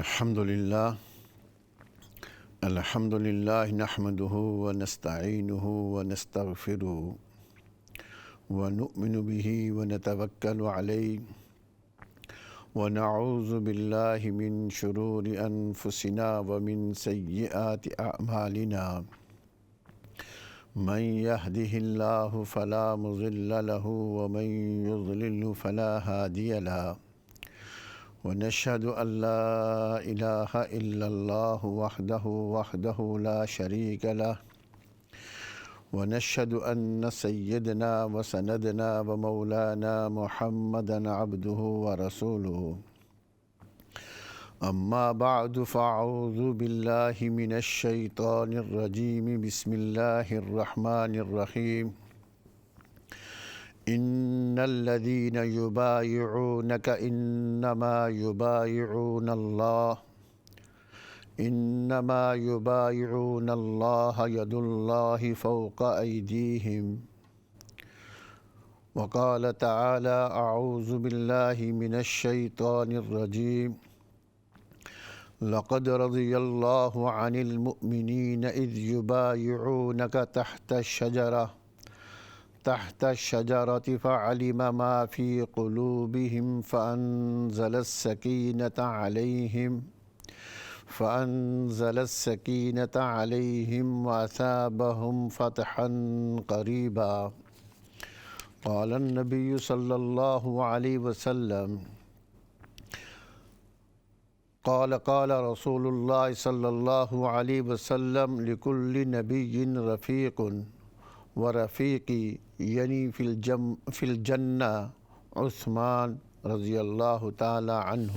الحمد للہ نحمده ونستعینه ونستغفره ونؤمن به ونتوکل علیہ ونعوذ باللہ من شرور انفسنا ومن سیئات اعمالنا من يهده الله فلا مضل له ومن يضلل فلا هادي له ونشهد أن لا إله إلا الله وحده لا شريك له ونشهد أن سيدنا وسندنا ومولانا محمدا عبده ورسوله أما بعد فأعوذ بالله من الشيطان الرجيم بسم الله الرحمن الرحيم إن الذين يبايعونك إنما يبايعون الله يد الله فوق أيديهم وقال تعالى أعوذ بالله من الشيطان الرجيم لقد رضي الله عن المؤمنين إذ يبايعونك تحت الشجرة فعلم ما في قلوبهم فأنزل السكينة عليهم وأثابهم فتحا قريبا قال النبي صلى الله عليه وسلم قال رسول الله صلى الله عليه وسلم لكل نبي رفيق ورفیقی یعنی فی الجنہ عثمان رضی اللہ تعالی عنہ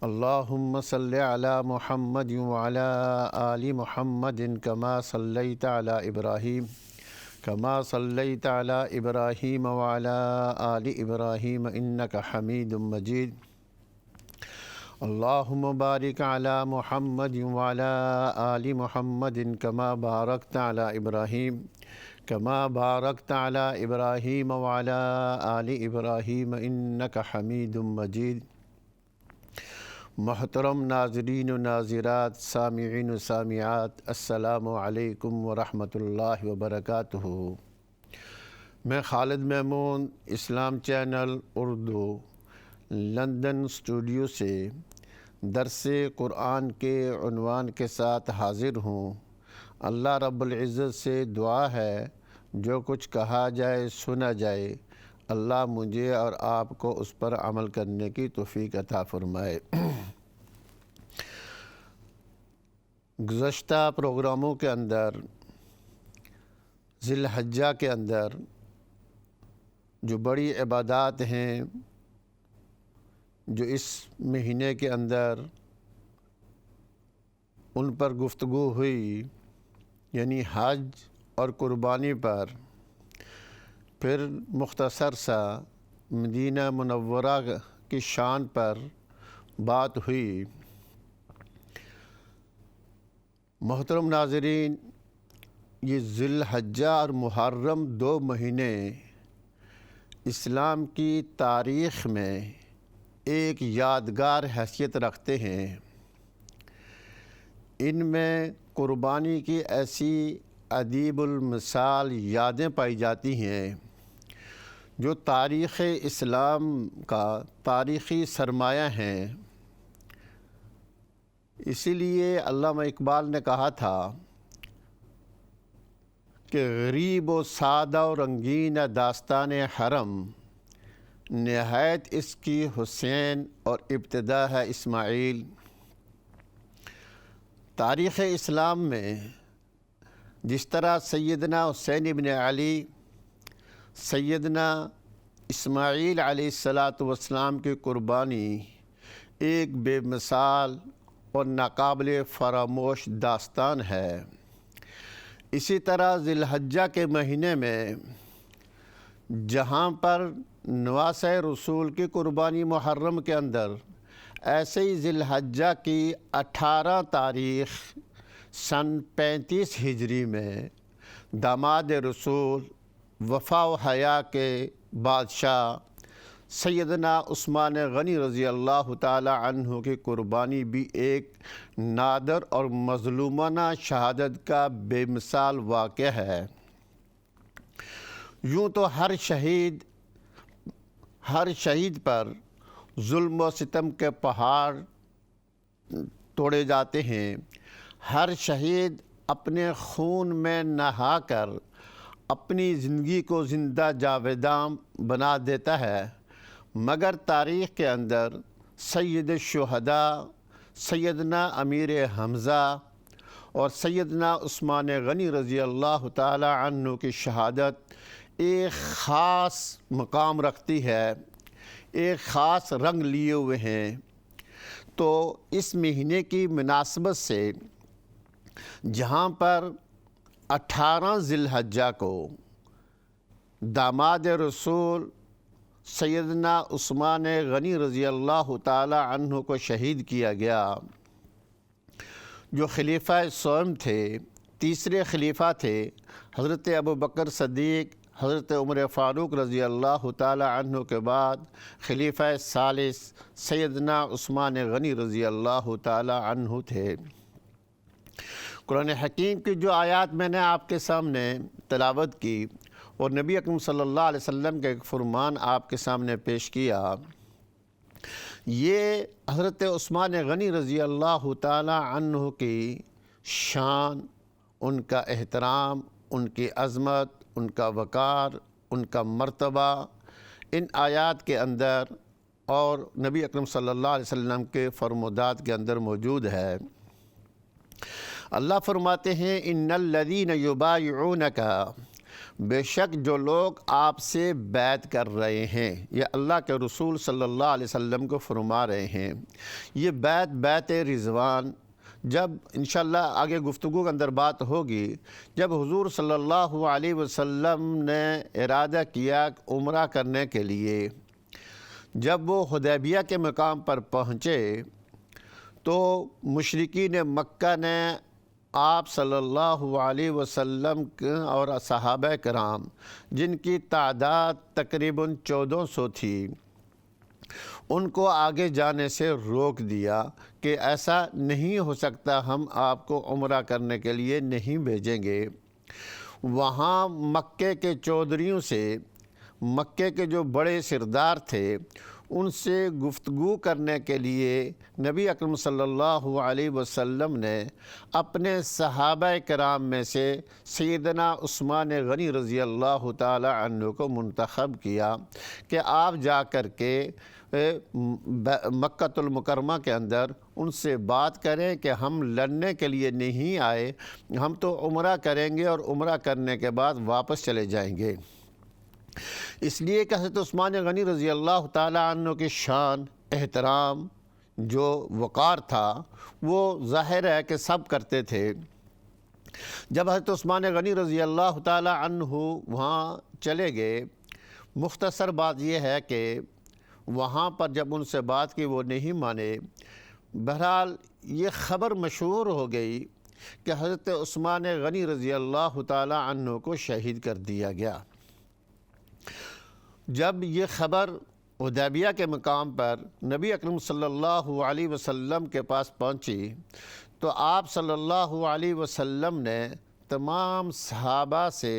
اللہم صلی علی محمد وعلی آل محمد کما صلیت علی ابراہیم وعلی آل ابراہیم انک حمید مجید اللہم بارک علی محمد وعلی آل محمد کما بارکت علی ابراہیم وعلی آل ابراہیم انک حمید مجید۔ محترم ناظرین و ناظرات، سامعین و سامعات، السلام علیکم ورحمۃ اللہ وبرکاتہ۔ میں خالد میمون اسلام چینل اردو لندن اسٹوڈیو سے درس قرآن کے عنوان کے ساتھ حاضر ہوں۔ اللہ رب العزت سے دعا ہے جو کچھ کہا جائے سنا جائے اللہ مجھے اور آپ کو اس پر عمل کرنے کی توفیق عطا فرمائے۔ گزشتہ پروگراموں کے اندر ذی الحجہ کے اندر جو بڑی عبادات ہیں جو اس مہینے کے اندر ان پر گفتگو ہوئی، یعنی حج اور قربانی پر، پھر مختصر سا مدینہ منورہ کی شان پر بات ہوئی۔ محترم ناظرین، یہ ذی الحجہ اور محرم 2 مہینے اسلام کی تاریخ میں ایک یادگار حیثیت رکھتے ہیں۔ ان میں قربانی کی ایسی عدیب المثال یادیں پائی جاتی ہیں جو تاریخ اسلام کا تاریخی سرمایہ ہیں۔ اسی لیے علامہ اقبال نے کہا تھا کہ غریب و سادہ و رنگین داستان حرم، نہایت اس کی حسین اور ابتدا ہے اسماعیل۔ تاریخ اسلام میں جس طرح سیدنا حسین ابن علی، سیدنا اسماعیل علیہ السلام کی قربانی ایک بے مثال اور ناقابل فراموش داستان ہے، اسی طرح ذی الحجہ کے مہینے میں جہاں پر نواسہ رسول کی قربانی محرم کے اندر، ایسے ہی ذی الحجہ کی 18 تاریخ سن 35 ہجری میں داماد رسول وفا و حیا کے بادشاہ سیدنا عثمان غنی رضی اللہ تعالی عنہ کی قربانی بھی ایک نادر اور مظلومانہ شہادت کا بے مثال واقعہ ہے۔ یوں تو ہر شہید پر ظلم و ستم کے پہاڑ توڑے جاتے ہیں، ہر شہید اپنے خون میں نہا کر اپنی زندگی کو زندہ جاویداں بنا دیتا ہے، مگر تاریخ کے اندر سید الشہداء سیدنا امیر حمزہ اور سیدنا عثمان غنی رضی اللہ تعالی عنہ کی شہادت ایک خاص مقام رکھتی ہے، ایک خاص رنگ لیے ہوئے ہیں۔ تو اس مہینے کی مناسبت سے جہاں پر 18 ذی الحجہ کو داماد رسول سیدنا عثمان غنی رضی اللہ تعالی عنہ کو شہید کیا گیا، جو خلیفہ سوم تھے، تیسرے خلیفہ تھے، حضرت ابوبکر صدیق، حضرت عمر فاروق رضی اللہ تعالی عنہ کے بعد خلیفہ ثالث سیدنا عثمان غنی رضی اللہ تعالی عنہ تھے۔ قرآن حکیم کی جو آیات میں نے آپ کے سامنے تلاوت کی اور نبی اکرم صلی اللہ علیہ وسلم کا ایک فرمان آپ کے سامنے پیش کیا، یہ حضرت عثمان غنی رضی اللہ تعالی عنہ کی شان، ان کا احترام، ان کی عظمت، ان کا وقار، ان کا مرتبہ ان آیات کے اندر اور نبی اکرم صلی اللہ علیہ وسلم کے فرمودات کے اندر موجود ہے۔ اللہ فرماتے ہیں ان الذین یبایعونک، بے شک جو لوگ آپ سے بیعت کر رہے ہیں، یہ اللہ کے رسول صلی اللہ علیہ وسلم کو فرما رہے ہیں۔ یہ بیعت رضوان، جب انشاءاللہ آگے گفتگو کے اندر بات ہوگی، جب حضور صلی اللہ علیہ وسلم نے ارادہ کیا عمرہ کرنے کے لیے، جب وہ حدیبیہ کے مقام پر پہنچے تو مشرکین مکہ نے آپ صلی اللہ علیہ وسلم اور صحابہ کرام، جن کی تعداد تقریباً 1400 تھی، ان کو آگے جانے سے روک دیا کہ ایسا نہیں ہو سکتا، ہم آپ کو عمرہ کرنے کے لیے نہیں بھیجیں گے۔ وہاں مکے کے چودھریوں سے، مکے کے جو بڑے سردار تھے، ان سے گفتگو کرنے کے لیے نبی اکرم صلی اللہ علیہ وسلم نے اپنے صحابہ کرام میں سے سیدنا عثمان غنی رضی اللہ تعالی عنہ کو منتخب کیا کہ آپ جا کر کے مکہ المکرمہ کے اندر ان سے بات کریں کہ ہم لڑنے کے لیے نہیں آئے، ہم تو عمرہ کریں گے اور عمرہ کرنے کے بعد واپس چلے جائیں گے۔ اس لیے کہ حضرت عثمان غنی رضی اللہ تعالی عنہ کی شان، احترام، جو وقار تھا، وہ ظاہر ہے کہ سب کرتے تھے۔ جب حضرت عثمان غنی رضی اللہ تعالی عنہ وہاں چلے گئے، مختصر بات یہ ہے کہ وہاں پر جب ان سے بات کی وہ نہیں مانے، بہرحال یہ خبر مشہور ہو گئی کہ حضرت عثمان غنی رضی اللہ تعالی عنہ کو شہید کر دیا گیا۔ جب یہ خبر حدیبیہ کے مقام پر نبی اکرم صلی اللہ علیہ وسلم کے پاس پہنچی تو آپ صلی اللہ علیہ وسلم نے تمام صحابہ سے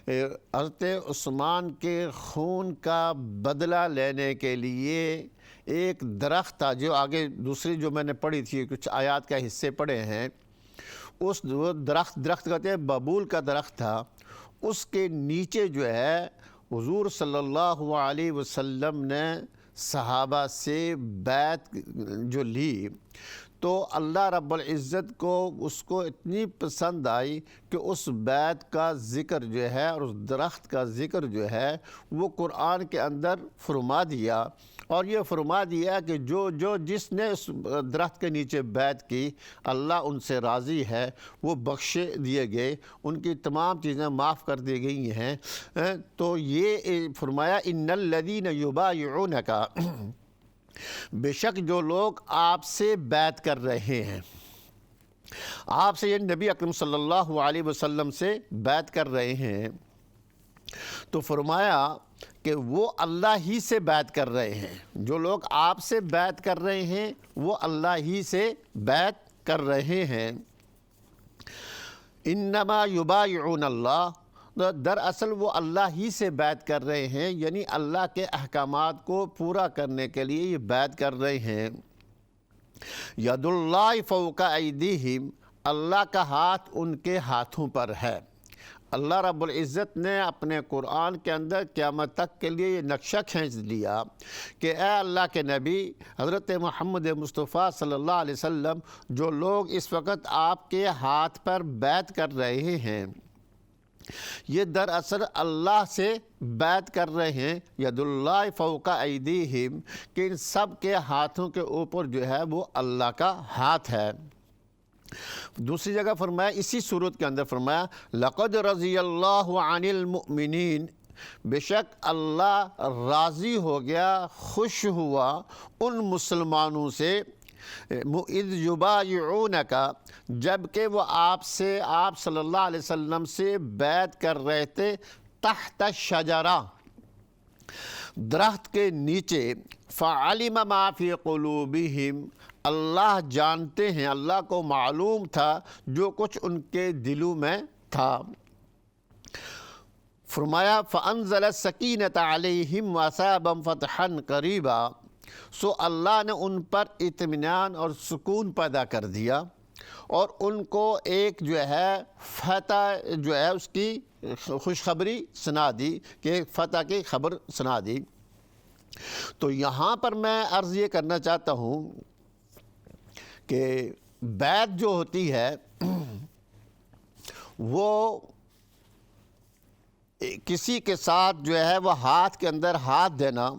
حضرت عثمان کے خون کا بدلہ لینے کے لیے ایک درخت تھا، جو آگے دوسری جو میں نے پڑھی تھی، کچھ آیات کا حصے پڑھے ہیں، اس درخت کہتے ہیں ببول کا درخت تھا، اس کے نیچے جو ہے حضور صلی اللہ علیہ وسلم نے صحابہ سے بیعت جو لی، تو اللہ رب العزت کو اس کو اتنی پسند آئی کہ اس بیعت کا ذکر جو ہے اور اس درخت کا ذکر جو ہے وہ قرآن کے اندر فرما دیا، اور یہ فرما دیا کہ جو جس نے اس درخت کے نیچے بیعت کی، اللہ ان سے راضی ہے، وہ بخشے دیے گئے، ان کی تمام چیزیں معاف کر دی گئی ہیں۔ تو یہ فرمایا ان الذین یبایعونک، بے شک جو لوگ آپ سے بیعت کر رہے ہیں، آپ سے یہ نبی اکرم صلی اللہ علیہ وسلم سے بیعت کر رہے ہیں، تو فرمایا کہ وہ اللہ ہی سے بیعت کر رہے ہیں، جو لوگ آپ سے بیعت کر رہے ہیں وہ اللہ ہی سے بیعت کر رہے ہیں۔ انما یبایعون اللہ، دراصل وہ اللہ ہی سے بیعت کر رہے ہیں، یعنی اللہ کے احکامات کو پورا کرنے کے لیے یہ بیعت کر رہے ہیں۔ ید اللہ فوق ایدیہم، اللہ کا ہاتھ ان کے ہاتھوں پر ہے۔ اللہ رب العزت نے اپنے قرآن کے اندر قیامت تک کے لیے یہ نقشہ کھینچ دیا کہ اے اللہ کے نبی حضرت محمد مصطفیٰ صلی اللہ علیہ وسلم، جو لوگ اس وقت آپ کے ہاتھ پر بیعت کر رہے ہیں یہ دراصل اللہ سے بیعت کر رہے ہیں۔ ید اللہ فوق ایدیہم، کہ ان سب کے ہاتھوں کے اوپر جو ہے وہ اللہ کا ہاتھ ہے۔ دوسری جگہ فرمایا، اسی صورت کے اندر فرمایا لقد رضی اللہ عن المؤمنین، بے شک اللہ راضی ہو گیا، خوش ہوا ان مسلمانوں سے، اذ یبایعونک، جب کہ وہ آپ صلی اللہ علیہ وسلم سے بیعت کر رہے تھے، تحت الشجرہ، درخت کے نیچے، فعلم ما فی قلوبہم، اللہ جانتے ہیں، اللہ کو معلوم تھا جو کچھ ان کے دلوں میں تھا۔ فرمایا فانزل السکینۃ علیہم واصابہم فتحا قریبا، سو اللہ نے ان پر اطمینان اور سکون پیدا کر دیا اور ان کو ایک جو ہے فتح جو ہے اس کی خوشخبری سنا دی، کہ فتح کی خبر سنا دی۔ تو یہاں پر میں عرض یہ کرنا چاہتا ہوں کہ بیعت جو ہوتی ہے وہ کسی کے ساتھ جو ہے وہ ہاتھ کے اندر ہاتھ دینا،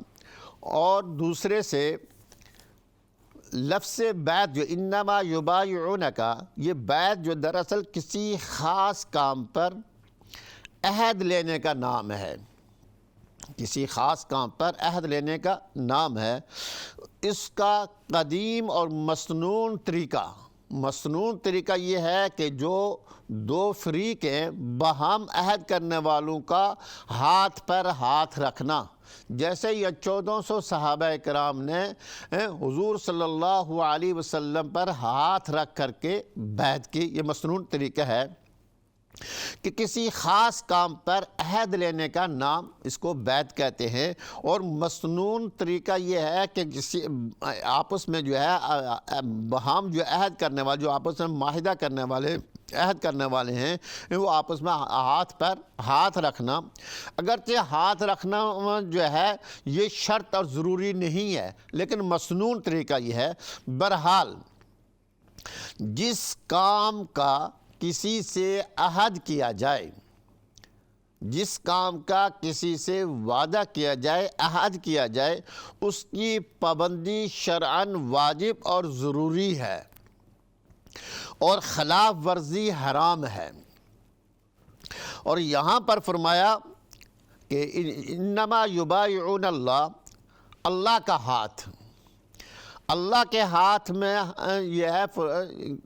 اور دوسرے سے لفظ بیعت جو انما یبایعونک، یہ بیعت جو دراصل کسی خاص کام پر عہد لینے کا نام ہے، کسی خاص کام پر عہد لینے کا نام ہے۔ اس کا قدیم اور مسنون طریقہ یہ ہے کہ جو دو فریق ہیں باہم عہد کرنے والوں کا ہاتھ پر ہاتھ رکھنا، جیسے یہ 1400 صحابہ کرام نے حضور صلی اللہ علیہ وسلم پر ہاتھ رکھ کر کے بیعت کی، یہ مسنون طریقہ ہے کہ کسی خاص کام پر عہد لینے کا نام اس کو بیعت کہتے ہیں۔ اور مسنون طریقہ یہ ہے کہ کسی آپس میں جو ہے باہم جو عہد کرنے والے، جو آپس میں معاہدہ کرنے والے، عہد کرنے والے ہیں، وہ آپس میں ہاتھ پر ہاتھ رکھنا۔ اگرچہ ہاتھ رکھنا جو ہے یہ شرط اور ضروری نہیں ہے، لیکن مسنون طریقہ یہ ہے۔ بہرحال جس کام کا کسی سے عہد کیا جائے، جس کام کا کسی سے وعدہ کیا جائے، عہد کیا جائے، اس کی پابندی شرعاً واجب اور ضروری ہے، اور خلاف ورزی حرام ہے۔ اور یہاں پر فرمایا کہ انما یبایعون اللہ، اللہ کا ہاتھ، اللہ کے ہاتھ میں یہ ہے،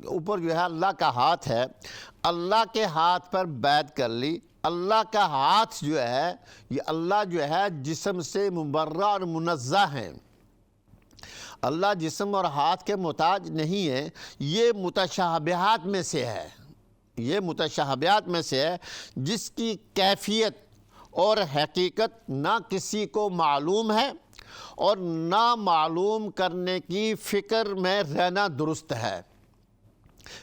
اوپر جو ہے اللہ کا ہاتھ ہے، اللہ کے ہاتھ پر بیعت کر لی۔ اللہ کا ہاتھ جو ہے یہ اللہ جو ہے جسم سے مبرہ اور منزہ ہیں، اللہ جسم اور ہاتھ کے محتاج نہیں ہے، یہ متشابہات میں سے ہے، یہ متشابہات میں سے ہے جس کی کیفیت اور حقیقت نہ کسی کو معلوم ہے اور نہ معلوم کرنے کی فکر میں رہنا درست ہے۔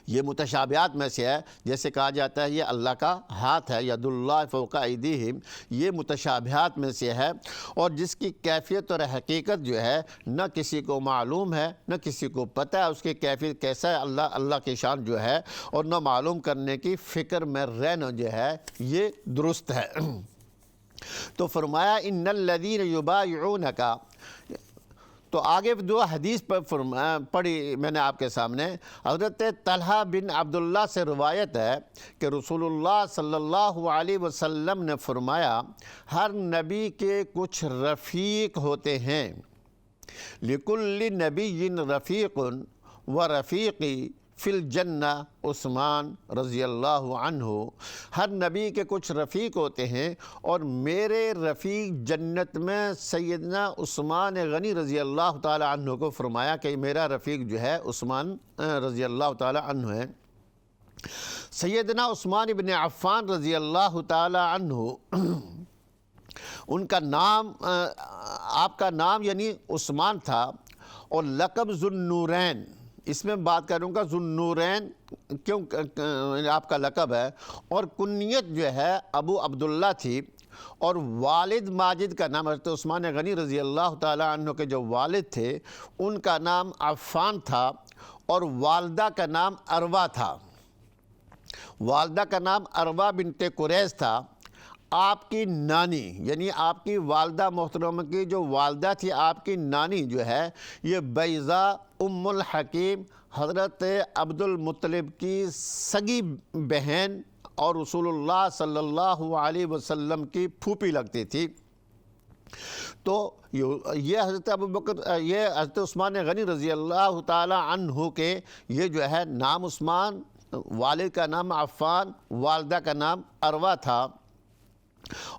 یہ متشابہات میں سے ہے، جیسے کہا جاتا ہے یہ اللہ کا ہاتھ ہے، ید اللہ فوق ایدیہم، یہ متشابہات میں سے ہے، اور جس کی کیفیت اور حقیقت جو ہے نہ کسی کو معلوم ہے نہ کسی کو پتہ ہے اس کی کیفیت کیسا ہے، اللہ کی شان جو ہے، اور نہ معلوم کرنے کی فکر میں رہنا جو ہے یہ درست ہے۔ تو فرمایا ان الذین یبایعونک، تو آگے دو حدیث پر پڑھی میں نے آپ کے سامنے۔ حضرت طلحہ بن عبداللہ سے روایت ہے کہ رسول اللہ صلی اللہ علیہ وسلم نے فرمایا ہر نبی کے کچھ رفیق ہوتے ہیں، لکل نبی رفیق ورفیقی فی الجنہ عثمان رضی اللہ عنہ، ہر نبی کے کچھ رفیق ہوتے ہیں اور میرے رفیق جنت میں سیدنا عثمان غنی رضی اللہ تعالی عنہ کو فرمایا کہ میرا رفیق جو ہے عثمان رضی اللہ تعالی عنہ ہے۔ سیدنا عثمان بن عفان رضی اللہ تعالی عنہ، ان کا نام آپ کا نام یعنی عثمان تھا اور لقب ذو النورین، اس میں بات کروں گا ذو النورین کیوں آپ کا لقب ہے، اور کنیت جو ہے ابو عبداللہ تھی، اور والد ماجد کا نام حضرت عثمان غنی رضی اللہ تعالی عنہ کے جو والد تھے ان کا نام عفان تھا، اور والدہ کا نام عروہ تھا۔ والدہ کا نام عروہ بنت قریظ تھا۔ آپ کی نانی یعنی آپ کی والدہ محترمہ کی جو والدہ تھی، آپ کی نانی جو ہے یہ بیضہ ام الحکیم حضرت عبد المطلب کی سگی بہن اور رسول اللہ صلی اللہ علیہ وسلم کی پھوپھی لگتی تھی۔ تو یہ حضرت عثمان غنی رضی اللہ تعالی عنہ کے یہ جو ہے نام عثمان، والد کا نام عفان، والدہ کا نام عروہ تھا،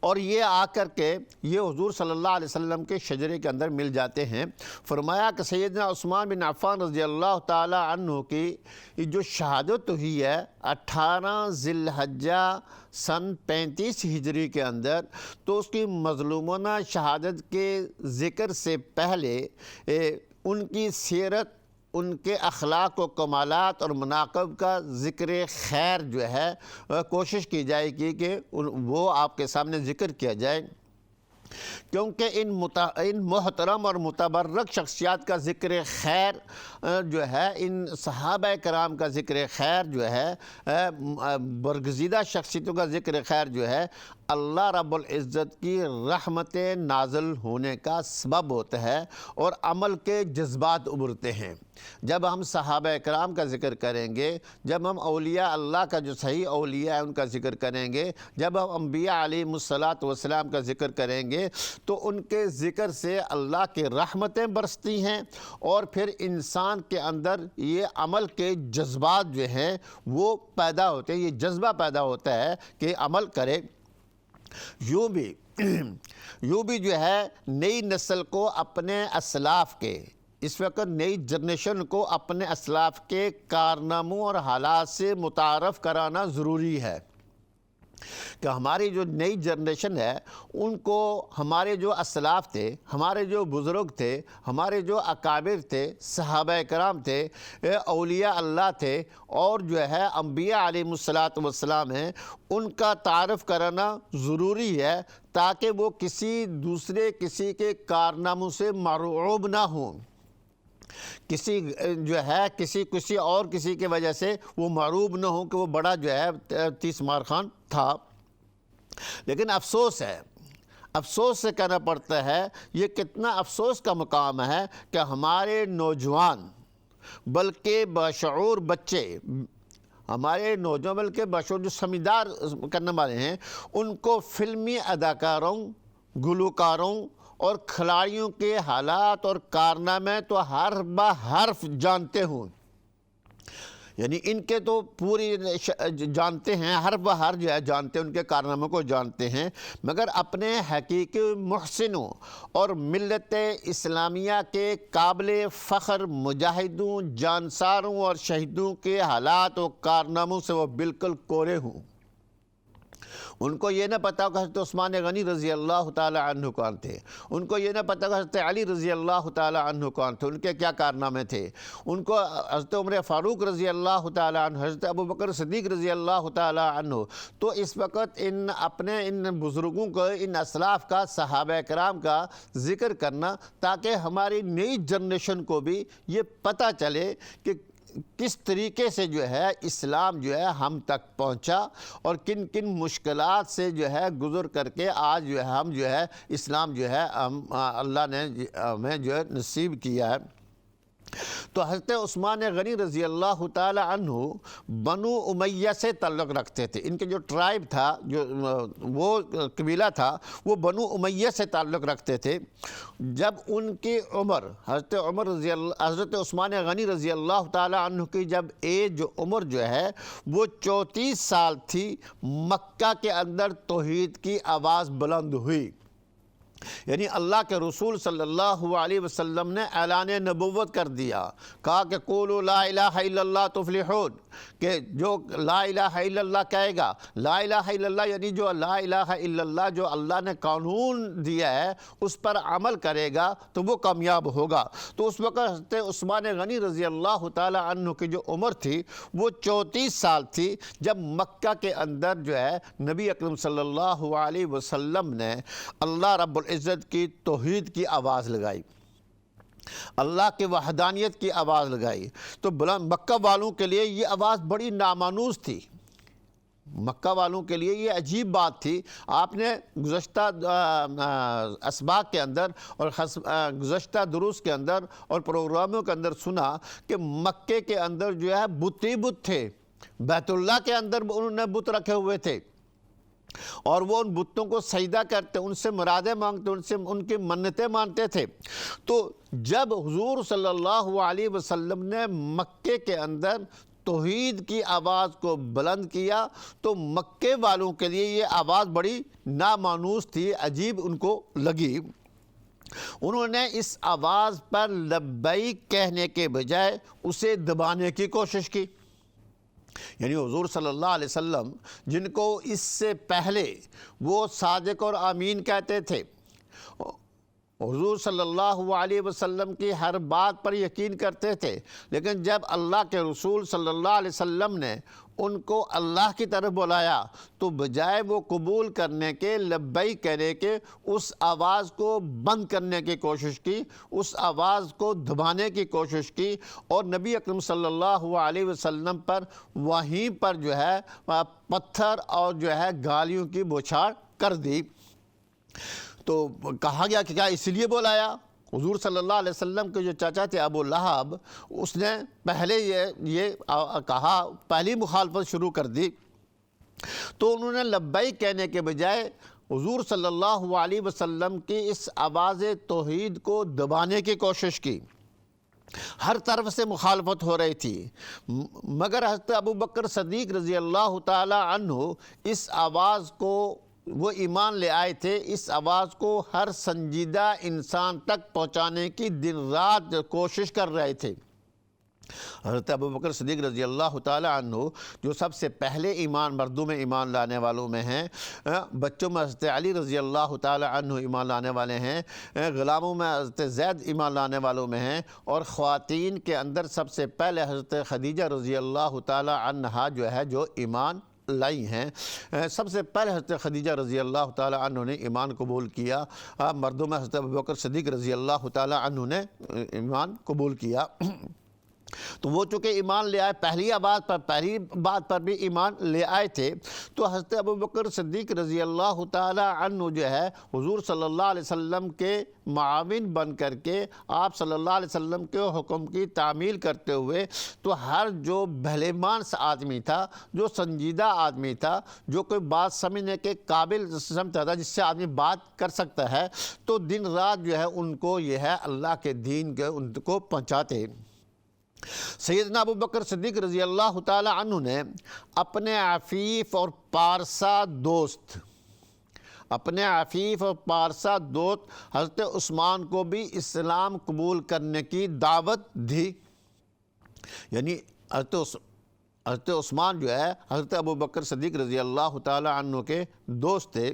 اور یہ آ کر کے یہ حضور صلی اللہ علیہ وسلم کے شجرے کے اندر مل جاتے ہیں۔ فرمایا کہ سیدنا عثمان بن عفان رضی اللہ تعالی عنہ کی جو شہادت ہوئی ہے 18 ذی الحجہ سن 35 ہجری کے اندر، تو اس کی مظلومانہ شہادت کے ذکر سے پہلے ان کی سیرت، ان کے اخلاق و کمالات اور مناقب کا ذکر خیر جو ہے کوشش کی جائے گی کہ وہ آپ کے سامنے ذکر کیا جائے، کیونکہ ان محترم اور متبرک شخصیات کا ذکر خیر جو ہے، ان صحابہ کرام کا ذکر خیر جو ہے، برگزیدہ شخصیتوں کا ذکر خیر جو ہے، اللہ رب العزت کی رحمت نازل ہونے کا سبب ہوتا ہے اور عمل کے جذبات ابھرتے ہیں۔ جب ہم صحابہ کرام کا ذکر کریں گے، جب ہم اولیاء اللہ کا جو صحیح اولیاء ہیں ان کا ذکر کریں گے، جب ہم انبیاء علیہم السلام کا ذکر کریں گے، تو ان کے ذکر سے اللہ کی رحمتیں برستی ہیں اور پھر انسان کے اندر یہ عمل کے جذبات جو ہیں وہ پیدا ہوتے ہیں، یہ جذبہ پیدا ہوتا ہے کہ عمل کرے۔ یوں بھی جو ہے نئی نسل کو اپنے اسلاف کے، اس وقت نئی جنریشن کو اپنے اسلاف کے کارناموں اور حالات سے متعارف کرانا ضروری ہے کہ ہماری جو نئی جنریشن ہے ان کو ہمارے جو اسلاف تھے، ہمارے جو بزرگ تھے، ہمارے جو اکابر تھے، صحابہ کرام تھے، اولیاء اللہ تھے، اور جو ہے انبیاء علیہم السلام ہیں، ان کا تعارف کرانا ضروری ہے تاکہ وہ کسی کے کارناموں سے مرعوب نہ ہوں، کسی اور کی وجہ سے وہ معروب نہ ہوں کہ وہ بڑا جو ہے 30 مار خان تھا۔ لیکن افسوس سے کہنا پڑتا ہے، یہ کتنا افسوس کا مقام ہے کہ ہمارے نوجوان بلکہ بشعور بچے، بلکہ بشعور جو سمجھدار کرنے والے ہیں، ان کو فلمی اداکاروں، گلوکاروں اور کھلاڑیوں کے حالات اور کارنامے تو حرف بہ حرف جانتے ہوں، یعنی ان کے تو پوری جانتے ہیں، حرف بہ حرف جو ہے جانتے ہیں، ان کے کارناموں کو جانتے ہیں، مگر اپنے حقیقی محسنوں اور ملت اسلامیہ کے قابل فخر مجاہدوں، جانساروں اور شہیدوں کے حالات و کارناموں سے وہ بالکل کورے ہوں۔ ان کو یہ نہ پتا کہ حضرت عثمان غنی رضی اللہ تعالی عنہ کون تھے، ان کو یہ نہ پتا کہ حضرت علی رضی اللہ تعالی عنہ کون تھے، ان کے کیا کارنامے تھے، ان کو حضرت عمر فاروق رضی اللہ تعالی عنہ، حضرت ابو بکر صدیق رضی اللہ تعالی عنہ۔ تو اس وقت ان بزرگوں کو، ان اسلاف کا، صحابہ کرام کا ذکر کرنا تاکہ ہماری نئی جنریشن کو بھی یہ پتہ چلے کہ کس طریقے سے جو ہے اسلام جو ہے ہم تک پہنچا اور کن کن مشکلات سے جو ہے گزر کر کے آج جو ہے ہم جو ہے اسلام جو ہے اللہ نے ہمیں جو ہے نصیب کیا ہے۔ تو حضرت عثمان غنی رضی اللہ تعالی عنہ بنو امیہ سے تعلق رکھتے تھے. ان کے جو ٹرائب تھا، جو وہ قبیلہ تھا، وہ بنو امیہ سے تعلق رکھتے تھے. جب ان کی عمر حضرت عثمان غنی رضی اللہ تعالی عنہ کی جب عمر جو ہے وہ 34 سال تھی، مکہ کے اندر توحید کی آواز بلند ہوئی. یعنی اللہ کے رسول صلی اللہ علیہ وسلم نے اعلان نبوت کر دیا، کہا کہ قولوا لا الہ الا اللہ تفلحون، کہ جو لا الہ الا اللہ کہے گا، لا الہ الا اللہ یعنی جو لا الہ الا اللہ جو اللہ نے قانون دیا ہے اس پر عمل کرے گا تو وہ کامیاب ہوگا. تو اس وقت حضرت عثمان غنی رضی اللہ تعالی عنہ کی جو عمر تھی وہ 34 سال تھی جب مکہ کے اندر جو ہے نبی اکرم صلی اللہ علیہ وسلم نے اللہ رب العزت کی توحید کی آواز لگائی، اللہ کے وحدانیت کی آواز لگائی. تو مکہ والوں کے لیے یہ آواز بڑی نامانوس تھی. مکہ والوں کے لیے یہ عجیب بات تھی. آپ نے گزشتہ اسباق کے اندر اور گزشتہ دروس کے اندر اور پروگراموں کے اندر سنا کہ مکے کے اندر جو ہے بت ہی بت تھے. بیت اللہ کے اندر انہوں نے بت رکھے ہوئے تھے اور وہ ان بتوں کو سجدہ کرتے، ان سے مرادیں مانگتے، ان کی منتیں مانتے تھے. تو جب حضور صلی اللہ علیہ وسلم نے مکے کے اندر توحید کی آواز کو بلند کیا تو مکے والوں کے لیے یہ آواز بڑی نامانوس تھی، عجیب ان کو لگی. انہوں نے اس آواز پر لبیک کہنے کے بجائے اسے دبانے کی کوشش کی. یعنی حضور صلی اللہ علیہ وسلم جن کو اس سے پہلے وہ صادق اور آمین کہتے تھے، حضور صلی اللہ علیہ وسلم کی ہر بات پر یقین کرتے تھے، لیکن جب اللہ کے رسول صلی اللہ علیہ وسلم نے ان کو اللہ کی طرف بلایا تو بجائے وہ قبول کرنے کے، لبیک کہنے کے، اس آواز کو بند کرنے کی کوشش کی، اس آواز کو دبانے کی کوشش کی اور نبی اکرم صلی اللہ علیہ وسلم پر وہیں پر جو ہے پتھر اور جو ہے گالیوں کی بوچھار کر دی. تو کہا گیا کہ کیا اس لیے بلایا؟ حضور صلی اللہ علیہ وسلم کے جو چاچا تھے ابو لہب، اس نے پہلے یہ کہا، پہلی مخالفت شروع کر دی. تو انہوں نے لبیک کہنے کے بجائے حضور صلی اللہ علیہ وسلم کی اس آواز توحید کو دبانے کی کوشش کی. ہر طرف سے مخالفت ہو رہی تھی، مگر حضرت ابو بکر صدیق رضی اللہ تعالی عنہ اس آواز کو وہ ایمان لے آئے تھے. اس آواز کو ہر سنجیدہ انسان تک پہنچانے کی دن رات کوشش کر رہے تھے. حضرت ابو بکر صدیق رضی اللہ تعالی عنہ جو سب سے پہلے مردوں میں ایمان لانے والوں میں ہیں، بچوں میں حضرت علی رضی اللہ تعالی عنہ ایمان لانے والے ہیں، غلاموں میں حضرت زید ایمان لانے والوں میں ہیں، اور خواتین کے اندر سب سے پہلے حضرت خدیجہ رضی اللہ تعالی عنہا جو ہے جو ایمان لائی ہیں. سب سے پہلے حضرت خدیجہ رضی اللہ تعالی عنہ نے ایمان قبول کیا. مردوں میں حضرت ابو بکر صدیق رضی اللہ تعالی عنہ نے ایمان قبول کیا. تو وہ چونکہ ایمان لے آئے، پہلی بات پر بھی ایمان لے آئے تھے. تو حضرت ابو بکر صدیق رضی اللہ تعالی عنہ جو ہے حضور صلی اللہ علیہ وسلم کے معاون بن کر کے آپ صلی اللہ علیہ وسلم کے حکم کی تعمیل کرتے ہوئے، تو ہر جو بہلیمان سا آدمی تھا، جو سنجیدہ آدمی تھا، جو کوئی بات سمجھنے کے قابل سمجھتا تھا، جس سے آدمی بات کر سکتا ہے، تو دن رات جو ہے ان کو یہ ہے اللہ کے دین کے ان کو پہنچاتے. سیدنا ابو بکر صدیق رضی اللہ تعالی عنہ نے اپنے عفیف اور پارسا دوست حضرت عثمان کو بھی اسلام قبول کرنے کی دعوت دی. یعنی حضرت عثمان جو ہے حضرت ابو بکر صدیق رضی اللہ تعالی عنہ کے دوست تھے.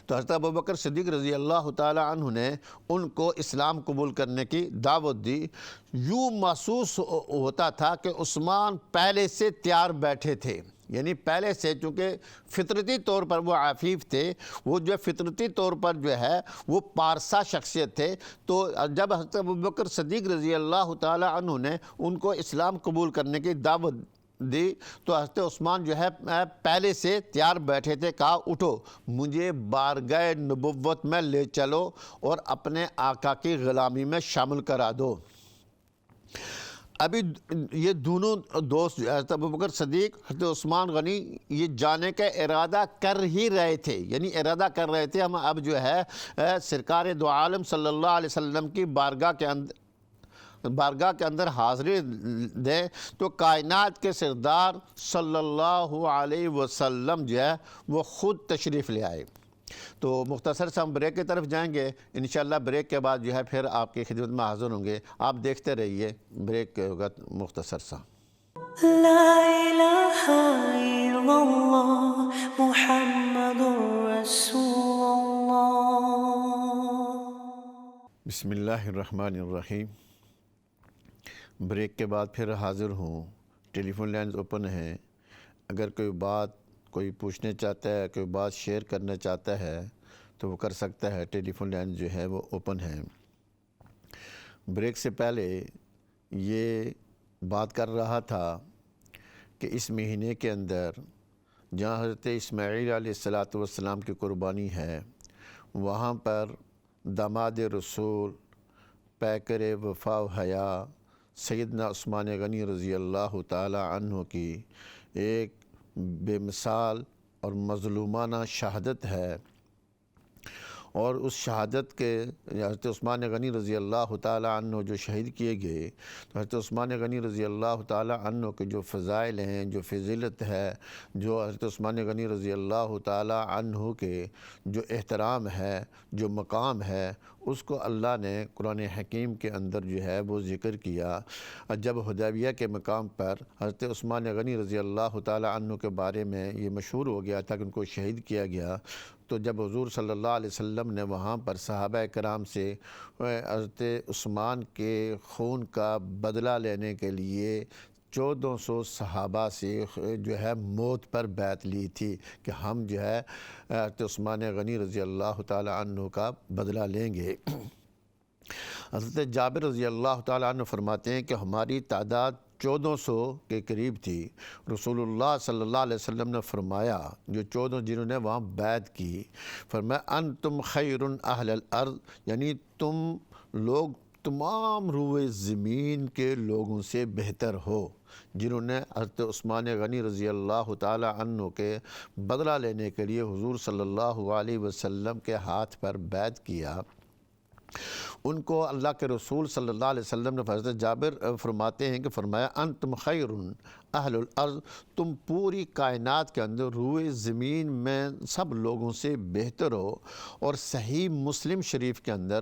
تو حضرت ابو بکر صدیق رضی اللہ تعالی عنہ نے ان کو اسلام قبول کرنے کی دعوت دی. یوں محسوس ہوتا تھا کہ عثمان پہلے سے تیار بیٹھے تھے. یعنی پہلے سے، چونکہ فطرتی طور پر وہ عفیف تھے، وہ جو فطرتی طور پر جو ہے وہ پارسا شخصیت تھے. تو جب حضرت ابو بکر صدیق رضی اللہ تعالی عنہ نے ان کو اسلام قبول کرنے کی دعوت دی تو حضرت عثمان جو ہے پہلے سے تیار بیٹھے تھے. کہا اٹھو، مجھے بارگاہ نبوت میں لے چلو اور اپنے آقا کی غلامی میں شامل کرا دو. ابھی یہ دونوں دوست جو حضرت ابوبکر صدیق، حضرت عثمان غنی، یہ جانے کا ارادہ کر ہی رہے تھے، یعنی ارادہ کر رہے تھے ہم اب جو ہے سرکار دو عالم صلی اللہ علیہ وسلم کی بارگاہ کے اندر حاضری دیں تو کائنات کے سردار صلی اللہ علیہ وسلم جو ہے وہ خود تشریف لے آئے۔ تو مختصر سے ہم بریک کی طرف جائیں گے، انشاءاللہ بریک کے بعد جو ہے پھر آپ کی خدمت میں حاضر ہوں گے۔ آپ دیکھتے رہیے، بریک کے وقت مختصر سا۔ لا الہ الا اللہ محمد رسول اللہ۔ بسم اللہ الرحمن الرحیم۔ بریک کے بعد پھر حاضر ہوں، ٹیلی فون لائنز اوپن ہیں، اگر کوئی پوچھنے چاہتا ہے، کوئی بات شیئر کرنا چاہتا ہے تو وہ کر سکتا ہے، ٹیلی فون لائن جو ہے وہ اوپن ہے۔ بریک سے پہلے یہ بات کر رہا تھا کہ اس مہینے کے اندر جہاں حضرت اسماعیل علیہ السلام کی قربانی ہے، وہاں پر داماد رسول، پیکر وفا و حیا سیدنا عثمان غنی رضی اللہ تعالی عنہ کی ایک بے مثال اور مظلومانہ شہادت ہے، اور اس شہادت کے حضرت عثمان غنی رضی اللہ تعالی عنہ جو شہید کیے گئے، تو حضرت عثمان غنی رضی اللہ تعالی عنہ کے جو فضائل ہیں، جو فضیلت ہے، جو حضرت عثمان غنی رضی اللہ تعالی عنہ کے جو احترام ہے، جو مقام ہے، اس کو اللہ نے قرآن حکیم کے اندر جو ہے وہ ذکر کیا۔ جب حدیبیہ کے مقام پر حضرت عثمان غنی رضی اللہ تعالی عنہ کے بارے میں یہ مشہور ہو گیا تھا کہ ان کو شہید کیا گیا، تو جب حضور صلی اللہ علیہ وسلم نے وہاں پر صحابہ کرام سے حضرت عثمان کے خون کا بدلہ لینے کے لیے 1400 صحابہ سے جو ہے موت پر بیعت لی تھی کہ ہم جو ہے حضرت عثمان غنی رضی اللہ تعالی عنہ کا بدلہ لیں گے۔ حضرت جابر رضی اللہ تعالیٰ عنہ فرماتے ہیں کہ ہماری تعداد 1400 کے قریب تھی۔ رسول اللہ صلی اللہ علیہ وسلم نے فرمایا، جو 14 جنہوں نے وہاں بیعت کی، فرمایا انتم خیر اہل الارض، یعنی تم لوگ تمام روئے زمین کے لوگوں سے بہتر ہو، جنہوں نے حضرت عثمان غنی رضی اللہ تعالی عنہ کے بدلہ لینے کے لیے حضور صلی اللہ علیہ وسلم کے ہاتھ پر بیعت کیا۔ ان کو اللہ کے رسول صلی اللہ علیہ وسلم نے، حضرت جابر فرماتے ہیں کہ فرمایا انتم خیر اہل الارض، تم پوری کائنات کے اندر روئے زمین میں سب لوگوں سے بہتر ہو۔ اور صحیح مسلم شریف کے اندر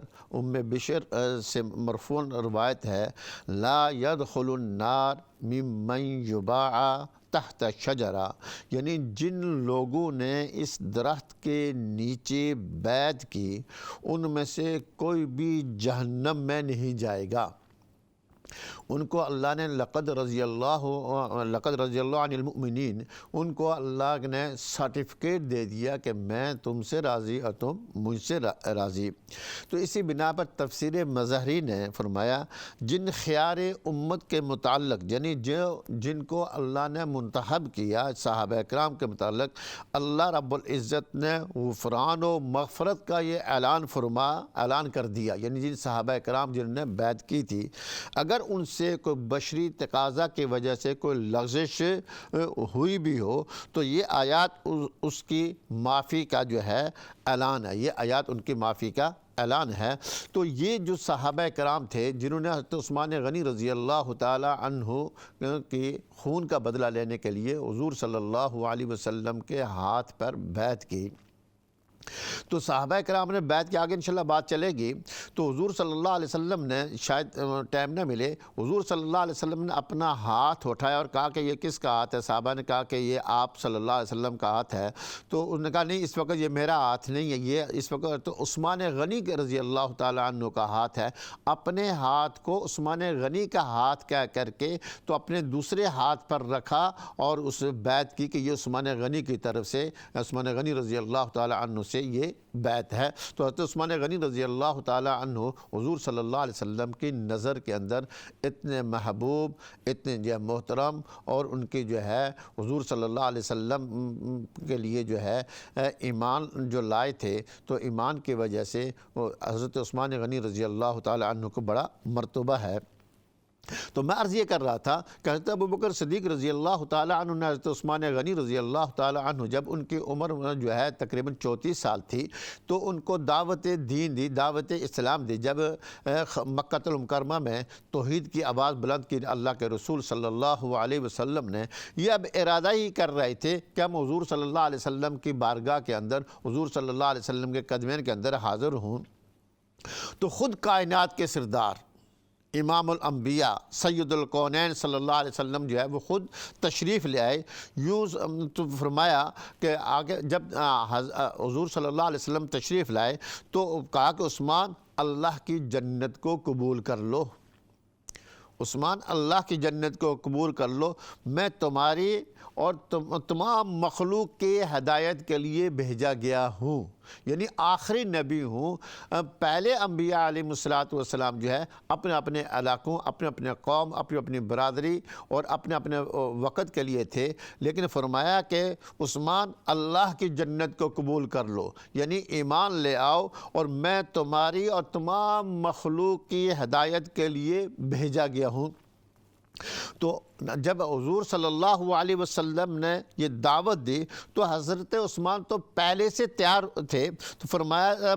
بشر سے مرفوع روایت ہے، لا يدخل النار ممن یباع تحت شجرہ، یعنی جن لوگوں نے اس درخت کے نیچے بیعت کی، ان میں سے کوئی بھی جہنم میں نہیں جائے گا۔ ان کو اللہ نے لقد رضی اللہ عن المؤمنین، ان کو اللہ نے سرٹیفکیٹ دے دیا کہ میں تم سے راضی اور تم مجھ سے راضی۔ تو اسی بنا پر تفسیر مظہری نے فرمایا، جن خیار امت کے متعلق، یعنی جن کو اللہ نے منتخب کیا صحابہ کرام کے متعلق، اللہ رب العزت نے غفران و مغفرت کا یہ اعلان کر دیا، یعنی جن صحابہ کرام جنہوں نے بیعت کی تھی، اگر ان سے کوئی بشری تقاضا کی وجہ سے کوئی لغزش ہوئی بھی ہو تو یہ آیات اس کی معافی کا جو ہے اعلان ہے، یہ آیات ان کی معافی کا اعلان ہے۔ تو یہ جو صحابہ کرام تھے جنہوں نے حضرت عثمان غنی رضی اللہ تعالی عنہ کی خون کا بدلہ لینے کے لیے حضور صلی اللہ علیہ وسلم کے ہاتھ پر بیعت کی، تو صحابہ کرام نے بیعت کی۔ آگے انشاءاللہ بات چلے گی۔ تو حضور صلی اللہ علیہ وسلم نے، شاید ٹائم نہ ملے، حضور صلی اللہ علیہ وسلم نے اپنا ہاتھ اٹھایا اور کہا کہ یہ کس کا ہاتھ ہے؟ صحابہ نے کہا کہ یہ آپ صلی اللہ علیہ وسلم کا ہاتھ ہے۔ تو انہوں نے کہا نہیں، اس وقت یہ میرا ہاتھ نہیں ہے، یہ اس وقت تو عثمان غنی رضی اللہ تعالیٰ عنہ کا ہاتھ ہے۔ اپنے ہاتھ کو عثمان غنی کا ہاتھ کہہ کر کے تو اپنے دوسرے ہاتھ پر رکھا اور اس بیعت کی کہ یہ عثمان غنی کی طرف سے، عثمان غنی رضی اللہ تعالیٰ عنہ سے یہ بیعت ہے۔ تو حضرت عثمان غنی رضی اللہ تعالی عنہ حضور صلی اللہ علیہ وسلم کی نظر کے اندر اتنے محبوب، اتنے جو محترم، اور ان کی جو ہے حضور صلی اللہ علیہ وسلم کے لیے جو ہے ایمان جو لائے تھے، تو ایمان کی وجہ سے حضرت عثمان غنی رضی اللہ تعالی عنہ کو بڑا مرتبہ ہے۔ تو میں عرض یہ کر رہا تھا کہ حضرت ابوبکر صدیق رضی اللہ تعالیٰ عنہ نے حضرت عثمان غنی رضی اللہ تعالیٰ عنہ جب ان کی عمر جو ہے تقریباً 34 سال تھی تو ان کو دعوت دین دی، دعوت اسلام دی۔ جب مکہ المکرمہ میں توحید کی آواز بلند کی اللہ کے رسول صلی اللہ علیہ وسلم نے، یہ اب ارادہ ہی کر رہے تھے کہ ہم حضور صلی اللہ علیہ وسلم کی بارگاہ کے اندر، حضور صلی اللہ علیہ وسلم کے قدمین کے اندر حاضر ہوں، تو خود کائنات کے سردار امام الانبیاء سید الکونین صلی اللہ علیہ وسلم جو ہے وہ خود تشریف لے آئے۔ یوں تو فرمایا کہ آگے جب حضور صلی اللہ علیہ وسلم تشریف لائے تو کہا کہ عثمان اللہ کی جنت کو قبول کر لو، عثمان اللہ کی جنت کو قبول کر لو، میں تمہاری اور تمام مخلوق کے ہدایت کے لیے بھیجا گیا ہوں، یعنی آخری نبی ہوں۔ پہلے انبیاء علیہ السلام جو ہے اپنے اپنے علاقوں، اپنے اپنے قوم، اپنی اپنی برادری اور اپنے اپنے وقت کے لیے تھے، لیکن فرمایا کہ عثمان اللہ کی جنت کو قبول کر لو، یعنی ایمان لے آؤ اور میں تمہاری اور تمام مخلوق کی ہدایت کے لیے بھیجا گیا ہوں۔ تو جب حضور صلی اللہ علیہ وسلم نے یہ دعوت دی تو حضرت عثمان تو پہلے سے تیار تھے، تو فرمایا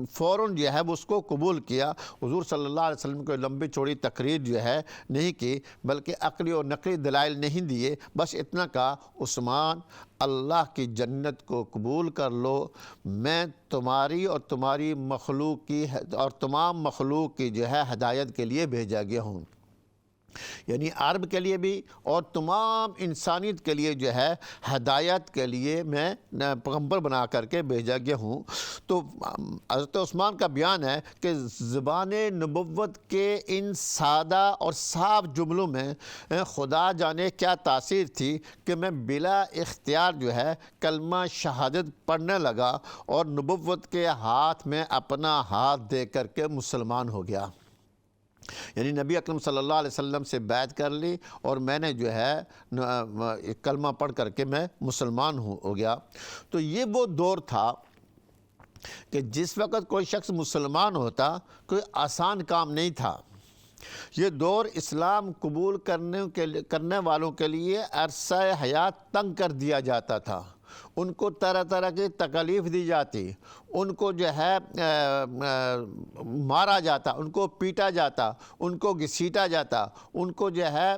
فوراً جو ہے اس کو قبول کیا۔ حضور صلی اللہ علیہ وسلم کو لمبی چوڑی تقریر جو ہے نہیں کی، بلکہ عقلی اور نقلی دلائل نہیں دیے، بس اتنا کہا عثمان اللہ کی جنت کو قبول کر لو، میں تمہاری اور تمہاری مخلوق کی اور تمام مخلوق کی جو ہے ہدایت کے لیے بھیجا گیا ہوں، یعنی عرب کے لیے بھی اور تمام انسانیت کے لیے جو ہے ہدایت کے لیے میں پیغمبر بنا کر کے بھیجا گیا ہوں۔ تو حضرت عثمان کا بیان ہے کہ زبان نبوت کے ان سادہ اور صاف جملوں میں خدا جانے کیا تاثیر تھی کہ میں بلا اختیار جو ہے کلمہ شہادت پڑھنے لگا اور نبوت کے ہاتھ میں اپنا ہاتھ دے کر کے مسلمان ہو گیا، یعنی نبی اکرم صلی اللہ علیہ وسلم سے بیعت کر لی اور میں نے جو ہے کلمہ پڑھ کر کے میں مسلمان ہو گیا۔ تو یہ وہ دور تھا کہ جس وقت کوئی شخص مسلمان ہوتا کوئی آسان کام نہیں تھا۔ یہ دور اسلام قبول کرنے والوں کے لیے عرصہ حیات تنگ کر دیا جاتا تھا، ان کو طرح طرح کی تکالیف دی جاتی، ان کو جو ہے مارا جاتا، ان کو پیٹا جاتا، ان کو گھسیٹا جاتا، ان کو جو ہے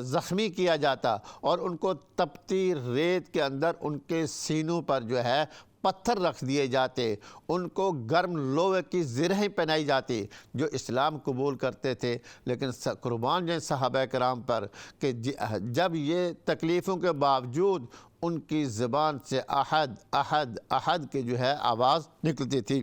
زخمی کیا جاتا اور ان کو تپتی ریت کے اندر ان کے سینوں پر جو ہے پتھر رکھ دیے جاتے، ان کو گرم لوہے کی زرہیں پہنائی جاتی جو اسلام قبول کرتے تھے۔ لیکن قربان جائیں صحابہ کرام پر کہ جب یہ تکلیفوں کے باوجود ان کی زبان سے احد احد احد کی جو ہے آواز نکلتی تھی۔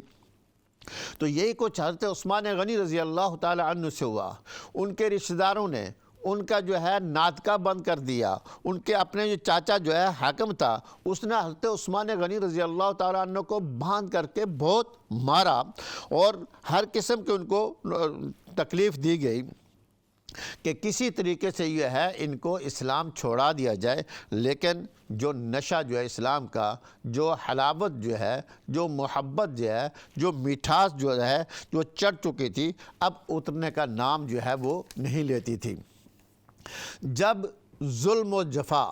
تو یہی کچھ حضرت عثمان غنی رضی اللہ تعالی عنہ سے ہوا۔ ان کے رشتہ داروں نے ان کا جو ہے ناطقہ بند کر دیا، ان کے اپنے جو چاچا جو ہے حاکم تھا اس نے حضرت عثمان غنی رضی اللہ تعالیٰ عنہ کو باندھ کر کے بہت مارا اور ہر قسم کے ان کو تکلیف دی گئی کہ کسی طریقے سے یہ ہے ان کو اسلام چھوڑا دیا جائے۔ لیکن جو نشہ جو ہے اسلام کا، جو حلاوت جو ہے، جو محبت جو ہے، جو میٹھاس جو ہے جو چڑھ چکی تھی، اب اترنے کا نام جو ہے وہ نہیں لیتی تھی۔ جب ظلم و جفا،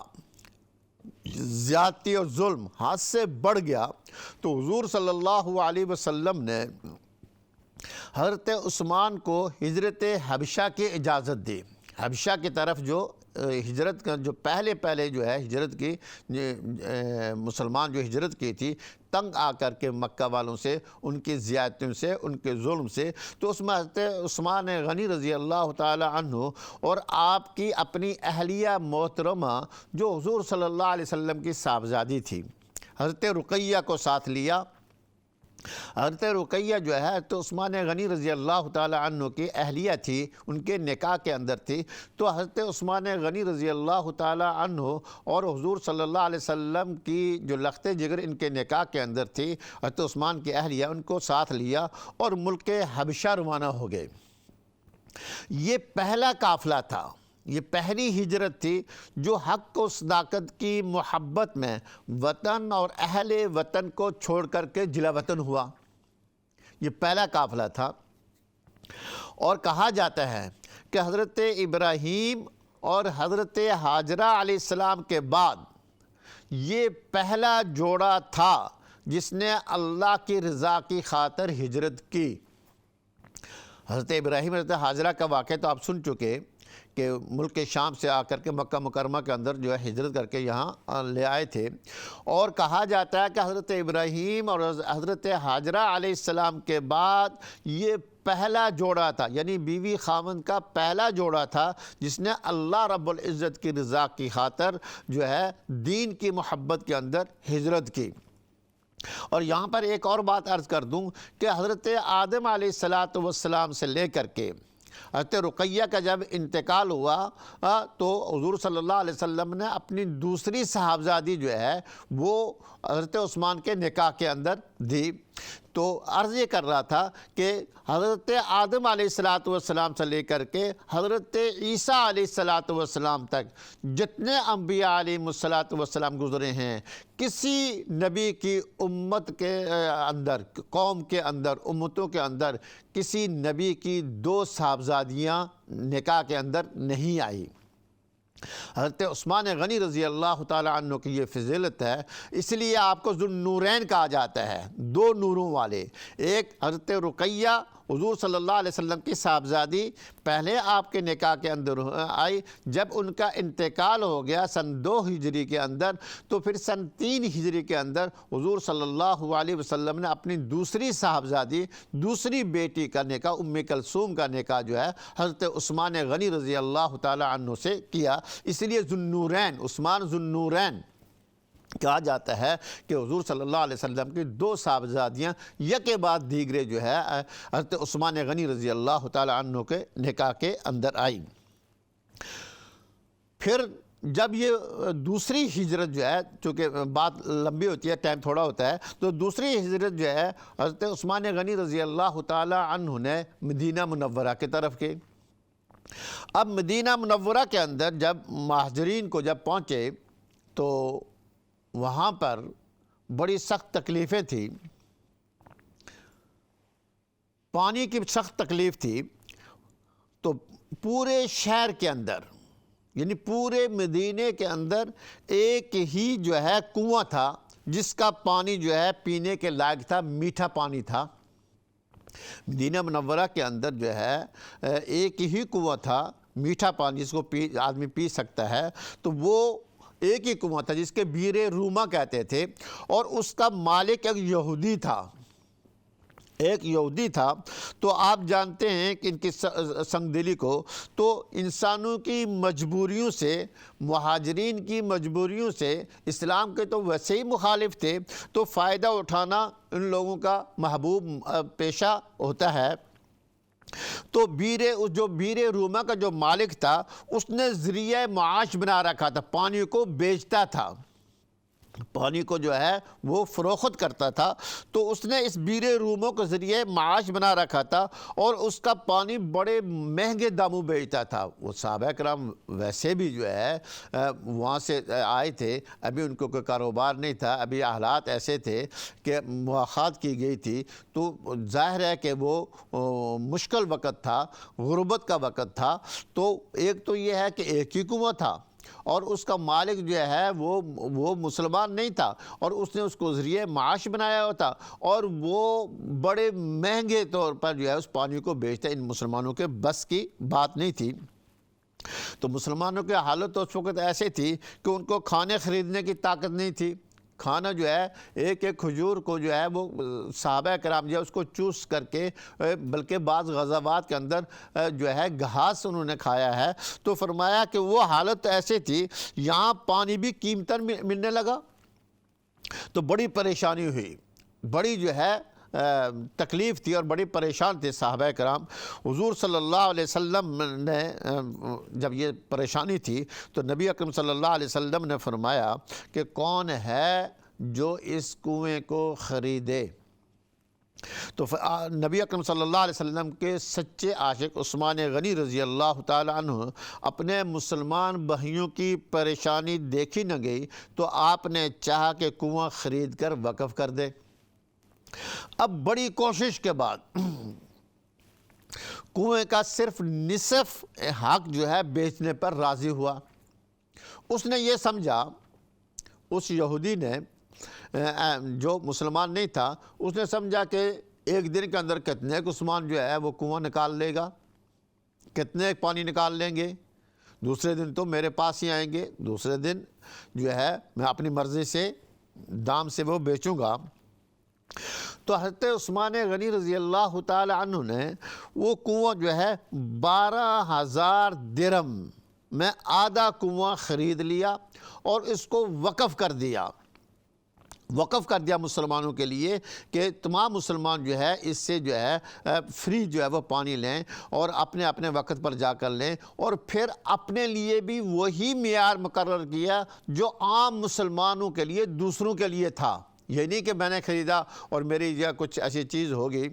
زیادتی اور ظلم حد سے بڑھ گیا تو حضور صلی اللہ علیہ وسلم نے حضرت عثمان کو ہجرت حبشہ کی اجازت دی۔ حبشہ کی طرف جو ہجرت کا جو پہلے جو ہے ہجرت کی مسلمان جو ہجرت کی تھی، تنگ آ کر کے مکہ والوں سے، ان کی زیادتیوں سے، ان کے ظلم سے، تو اس میں حضرت عثمان غنی رضی اللہ تعالی عنہ اور آپ کی اپنی اہلیہ محترمہ جو حضور صلی اللہ علیہ وسلم کی صاحبزادی تھی، حضرت رقیہ کو ساتھ لیا۔ حضرت رقیہ جو ہے تو عثمان غنی رضی اللہ تعالی عنہ کی اہلیہ تھی، ان کے نکاح کے اندر تھی۔ تو حضرت عثمان غنی رضی اللہ تعالی عنہ اور حضور صلی اللہ علیہ وسلم کی جو لخت جگر ان کے نکاح کے اندر تھی، حضرت عثمان کی اہلیہ ان کو ساتھ لیا اور ملک حبشہ روانہ ہو گئے۔ یہ پہلا قافلہ تھا، یہ پہلی ہجرت تھی جو حق و صداقت کی محبت میں وطن اور اہل وطن کو چھوڑ کر کے جلا وطن ہوا۔ یہ پہلا قافلہ تھا اور کہا جاتا ہے کہ حضرت ابراہیم اور حضرت حاجرہ علیہ السلام کے بعد یہ پہلا جوڑا تھا جس نے اللہ کی رضا کی خاطر ہجرت کی۔ حضرت ابراہیم حضرت حاجرہ کا واقعہ تو آپ سن چکے کہ ملک شام سے آ کر کے مکہ مکرمہ کے اندر جو ہے ہجرت کر کے یہاں لے آئے تھے، اور کہا جاتا ہے کہ حضرت ابراہیم اور حضرت حاجرہ علیہ السلام کے بعد یہ پہلا جوڑا تھا، یعنی بیوی خاوند کا پہلا جوڑا تھا جس نے اللہ رب العزت کی رضا کی خاطر جو ہے دین کی محبت کے اندر ہجرت کی۔ اور یہاں پر ایک اور بات عرض کر دوں کہ حضرت آدم علیہ السلام سے لے کر کے حضرت رقیہ کا جب انتقال ہوا تو حضور صلی اللہ علیہ وسلم نے اپنی دوسری صاحبزادی جو ہے وہ حضرت عثمان کے نکاح کے اندر دی۔ تو عرض یہ کر رہا تھا کہ حضرت آدم علیہ السلام سے لے کر کے حضرت عیسیٰ علیہ السلام تک جتنے انبیاء علیہ السلام گزرے ہیں، کسی نبی کی امت کے اندر، قوم کے اندر، امتوں کے اندر کسی نبی کی دو صاحبزادیاں نکاح کے اندر نہیں آئی۔ حضرت عثمان غنی رضی اللہ تعالیٰ عنہ کی یہ فضیلت ہے، اس لیے آپ کو ذو النورین کہا جاتا ہے، دو نوروں والے۔ ایک حضرت رقیہ حضور صلی اللہ علیہ وسلم کی صاحبزادی پہلے آپ کے نکاح کے اندر آئی، جب ان کا انتقال ہو گیا سن 2 ہجری کے اندر، تو پھر سن 3 ہجری کے اندر حضور صلی اللہ علیہ وسلم نے اپنی دوسری صاحبزادی، دوسری بیٹی کا نکاح ام کلثوم کا نکاح جو ہے حضرت عثمان غنی رضی اللہ تعالی عنہ سے کیا۔ اس لیے ذو النورین، عثمان ذو النورین کہا جاتا ہے کہ حضور صلی اللہ علیہ وسلم کی 2 صاحبزادیاں یکے بعد دیگرے جو ہے حضرت عثمان غنی رضی اللہ تعالی عنہ کے نکاح کے اندر آئی۔ پھر جب یہ دوسری ہجرت جو ہے، چونکہ بات لمبی ہوتی ہے، ٹائم تھوڑا ہوتا ہے، تو دوسری ہجرت جو ہے حضرت عثمان غنی رضی اللہ تعالی عنہ نے مدینہ منورہ کی طرف کی۔ اب مدینہ منورہ کے اندر جب مہاجرین کو جب پہنچے تو وہاں پر بڑی سخت تکلیفیں تھیں، پانی کی سخت تکلیف تھی۔ تو پورے شہر کے اندر، یعنی پورے مدینے کے اندر ایک ہی جو ہے کنواں تھا جس کا پانی جو ہے پینے کے لائق تھا، میٹھا پانی تھا۔ مدینہ منورہ کے اندر جو ہے ایک ہی کنواں تھا، میٹھا پانی جس کو آدمی پی سکتا ہے، تو وہ ایک ہی کنواں تھا جس کے بیر روما کہتے تھے، اور اس کا مالک ایک یہودی تھا۔ تو آپ جانتے ہیں کہ ان کی سنگ دلی کو، تو انسانوں کی مجبوریوں سے، مہاجرین کی مجبوریوں سے، اسلام کے تو ویسے ہی مخالف تھے، تو فائدہ اٹھانا ان لوگوں کا محبوب پیشہ ہوتا ہے۔ تو جو بیر روما کا جو مالک تھا، اس نے ذریعہ معاش بنا رکھا تھا، پانی کو بیچتا تھا، پانی کو جو ہے وہ فروخت کرتا تھا۔ تو اس نے اس بیر روما کو ذریعہ معاش بنا رکھا تھا، اور اس کا پانی بڑے مہنگے داموں بیچتا تھا۔ وہ صحابہ کرام ویسے بھی جو ہے وہاں سے آئے تھے، ابھی ان کو کوئی کاروبار نہیں تھا، ابھی حالات ایسے تھے کہ مواخات کی گئی تھی، تو ظاہر ہے کہ وہ مشکل وقت تھا، غربت کا وقت تھا۔ تو ایک تو یہ ہے کہ ایک ہی کنواں تھا، اور اس کا مالک جو ہے وہ مسلمان نہیں تھا، اور اس نے اس کو ذریعہ معاش بنایا ہوا تھا، اور وہ بڑے مہنگے طور پر جو ہے اس پانی کو بیچتا۔ ان مسلمانوں کے بس کی بات نہیں تھی۔ تو مسلمانوں کی حالت تو اس وقت ایسے تھی کہ ان کو کھانے خریدنے کی طاقت نہیں تھی۔ کھانا جو ہے ایک کھجور کو جو ہے وہ صحابہ کرام جو ہے اس کو چوس کر کے، بلکہ بعض غزوات کے اندر جو ہے گھاس انہوں نے کھایا ہے۔ تو فرمایا کہ وہ حالت ایسے تھی، یہاں پانی بھی قیمتاً ملنے لگا، تو بڑی پریشانی ہوئی، بڑی جو ہے تکلیف تھی، اور بڑی پریشان تھے صحابہ کرام۔ حضور صلی اللہ علیہ وسلم نے جب یہ پریشانی تھی تو نبی اکرم صلی اللہ علیہ وسلم نے فرمایا کہ کون ہے جو اس کنویں کو خریدے؟ تو نبی اکرم صلی اللہ علیہ وسلم کے سچے عاشق عثمان غنی رضی اللہ تعالی عنہ، اپنے مسلمان بھائیوں کی پریشانی دیکھی نہ گئی، تو آپ نے چاہا کہ کنواں خرید کر وقف کر دے۔ اب بڑی کوشش کے بعد کنویں کا صرف نصف حق جو ہے بیچنے پر راضی ہوا۔ اس نے یہ سمجھا، اس یہودی نے جو مسلمان نہیں تھا، اس نے سمجھا کہ ایک دن کے اندر کتنے ایک عثمان جو ہے وہ کنواں نکال لے گا، کتنے ایک پانی نکال لیں گے، دوسرے دن تو میرے پاس ہی آئیں گے، دوسرے دن جو ہے میں اپنی مرضی سے دام سے وہ بیچوں گا۔ تو حضرت عثمان غنی رضی اللہ تعالی عنہ نے وہ کنواں جو ہے 12,000 درہم میں آدھا کنواں خرید لیا اور اس کو وقف کر دیا، مسلمانوں کے لیے کہ تمام مسلمان جو ہے اس سے جو ہے فری جو ہے وہ پانی لیں اور اپنے اپنے وقت پر جا کر لیں، اور پھر اپنے لیے بھی وہی معیار مقرر کیا جو عام مسلمانوں کے لیے دوسروں کے لیے تھا۔ یہ نہیں کہ میں نے خریدا اور میری جو کچھ ایسی چیز ہوگی۔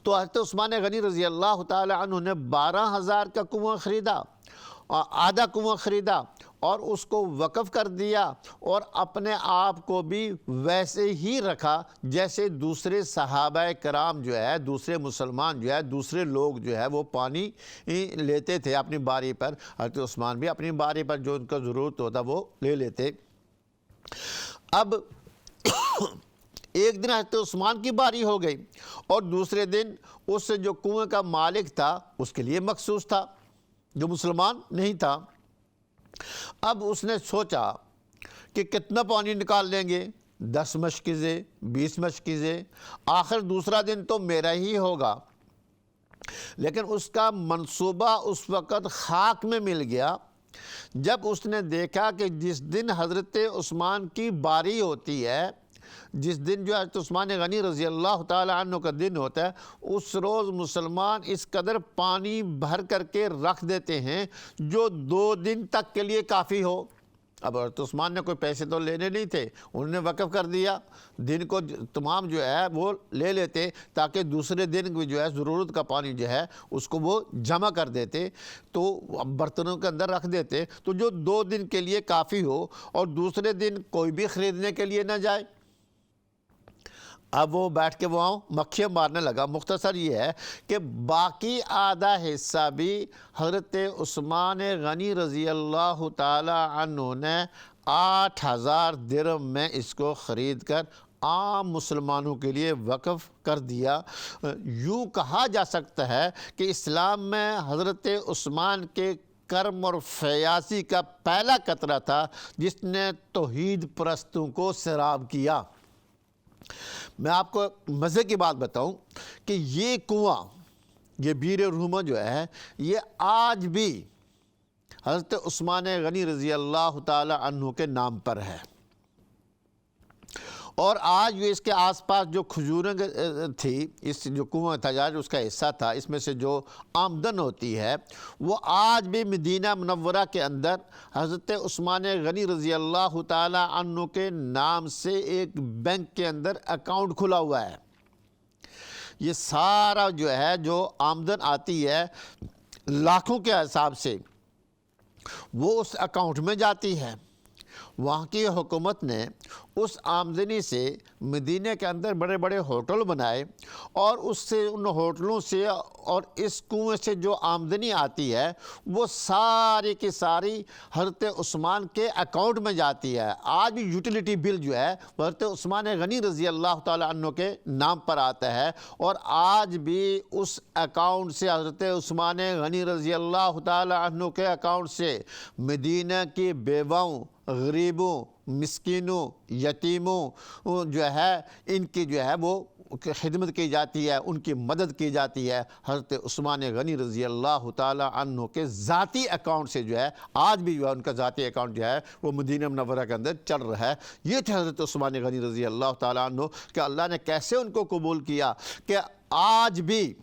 تو حضرت عثمان غنی رضی اللہ تعالی عنہ نے 12,000 کا کنواں خریدا، آدھا کنواں خریدا اور اس کو وقف کر دیا، اور اپنے آپ کو بھی ویسے ہی رکھا جیسے دوسرے صحابہ کرام جو ہے، دوسرے مسلمان جو ہے، دوسرے لوگ جو ہے وہ پانی لیتے تھے اپنی باری پر۔ حضرت عثمان بھی اپنی باری پر جو ان کا ضرورت ہوتا وہ لے لیتے۔ اب ایک دن حضرت عثمان کی باری ہو گئی اور دوسرے دن اس جو کنویں کا مالک تھا اس کے لیے مخصوص تھا، جو مسلمان نہیں تھا۔ اب اس نے سوچا کہ کتنا پانی نکال لیں گے، 10 مشکیزیں، 20 مشکیزیں، آخر دوسرا دن تو میرا ہی ہوگا۔ لیکن اس کا منصوبہ اس وقت خاک میں مل گیا جب اس نے دیکھا کہ جس دن حضرت عثمان کی باری ہوتی ہے، جس دن جو حضرت عثمان غنی رضی اللہ تعالی عنہ کا دن ہوتا ہے، اس روز مسلمان اس قدر پانی بھر کر کے رکھ دیتے ہیں جو 2 دن تک کے لیے کافی ہو۔ اب حضرت عثمان نے کوئی پیسے تو لینے نہیں تھے، انہوں نے وقف کر دیا، دن کو تمام جو ہے وہ لے لیتے تاکہ دوسرے دن جو ہے ضرورت کا پانی جو ہے اس کو وہ جمع کر دیتے، تو برتنوں کے اندر رکھ دیتے تو جو 2 دن کے لیے کافی ہو اور دوسرے دن کوئی بھی خریدنے کے لیے نہ جائے۔ اب وہ بیٹھ کے وہاں مکھیاں مارنے لگا۔ مختصر یہ ہے کہ باقی آدھا حصہ بھی حضرت عثمان غنی رضی اللہ تعالی عنہ نے 8,000 درہم میں اس کو خرید کر عام مسلمانوں کے لیے وقف کر دیا۔ یوں کہا جا سکتا ہے کہ اسلام میں حضرت عثمان کے کرم اور فیاضی کا پہلا قطرہ تھا جس نے توحید پرستوں کو سیراب کیا۔ میں آپ کو مزے کی بات بتاؤں کہ یہ کنواں، یہ بیر روما جو ہے، یہ آج بھی حضرت عثمان غنی رضی اللہ تعالی عنہ کے نام پر ہے، اور آج بھی اس کے آس پاس جو کھجوریں تھی، اس جو کنواں تھا جو اس کا حصہ تھا، اس میں سے جو آمدن ہوتی ہے وہ آج بھی مدینہ منورہ کے اندر حضرت عثمان غنی رضی اللہ تعالی عنہ کے نام سے ایک بینک کے اندر اکاؤنٹ کھلا ہوا ہے۔ یہ سارا جو ہے جو آمدن آتی ہے لاکھوں کے حساب سے، وہ اس اکاؤنٹ میں جاتی ہے۔ وہاں کی حکومت نے اس آمدنی سے مدینہ کے اندر بڑے بڑے ہوٹل بنائے، اور اس سے ان ہوٹلوں سے اور اس کنویں سے جو آمدنی آتی ہے وہ ساری کی ساری حضرت عثمان کے اکاؤنٹ میں جاتی ہے۔ آج بھی یوٹیلیٹی بل جو ہے وہ حضرت عثمان غنی رضی اللہ تعالی عنہ کے نام پر آتا ہے، اور آج بھی اس اکاؤنٹ سے، حضرت عثمان غنی رضی اللہ تعالی عنہ کے اکاؤنٹ سے مدینہ کی بیواؤں، غریبوں، مسکینوں، یتیموں جو ہے ان کی جو ہے وہ خدمت کی جاتی ہے، ان کی مدد کی جاتی ہے۔ حضرت عثمان غنی رضی اللہ تعالی عنہ کے ذاتی اکاؤنٹ سے جو ہے آج بھی جو ہے ان کا ذاتی اکاؤنٹ جو ہے وہ مدینہ منورہ کے اندر چل رہا ہے۔ یہ تھے حضرت عثمان غنی رضی اللہ تعالی عنہ کہ اللہ نے کیسے ان کو قبول کیا کہ آج بھی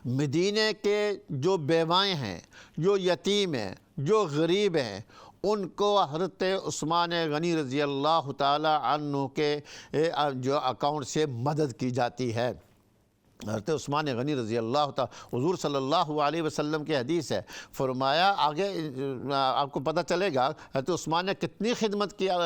مدینہ کے جو بیوائیں ہیں، جو یتیم ہیں، جو غریب ہیں، ان کو حضرت عثمان غنی رضی اللہ تعالی عنہ کے جو اکاؤنٹ سے مدد کی جاتی ہے۔ حضرت عثمان غنی رضی اللہ تعالی حضور صلی اللہ علیہ وسلم کی حدیث ہے، فرمایا آگے آپ کو پتہ چلے گا حضرت عثمان نے کتنی خدمت کیا،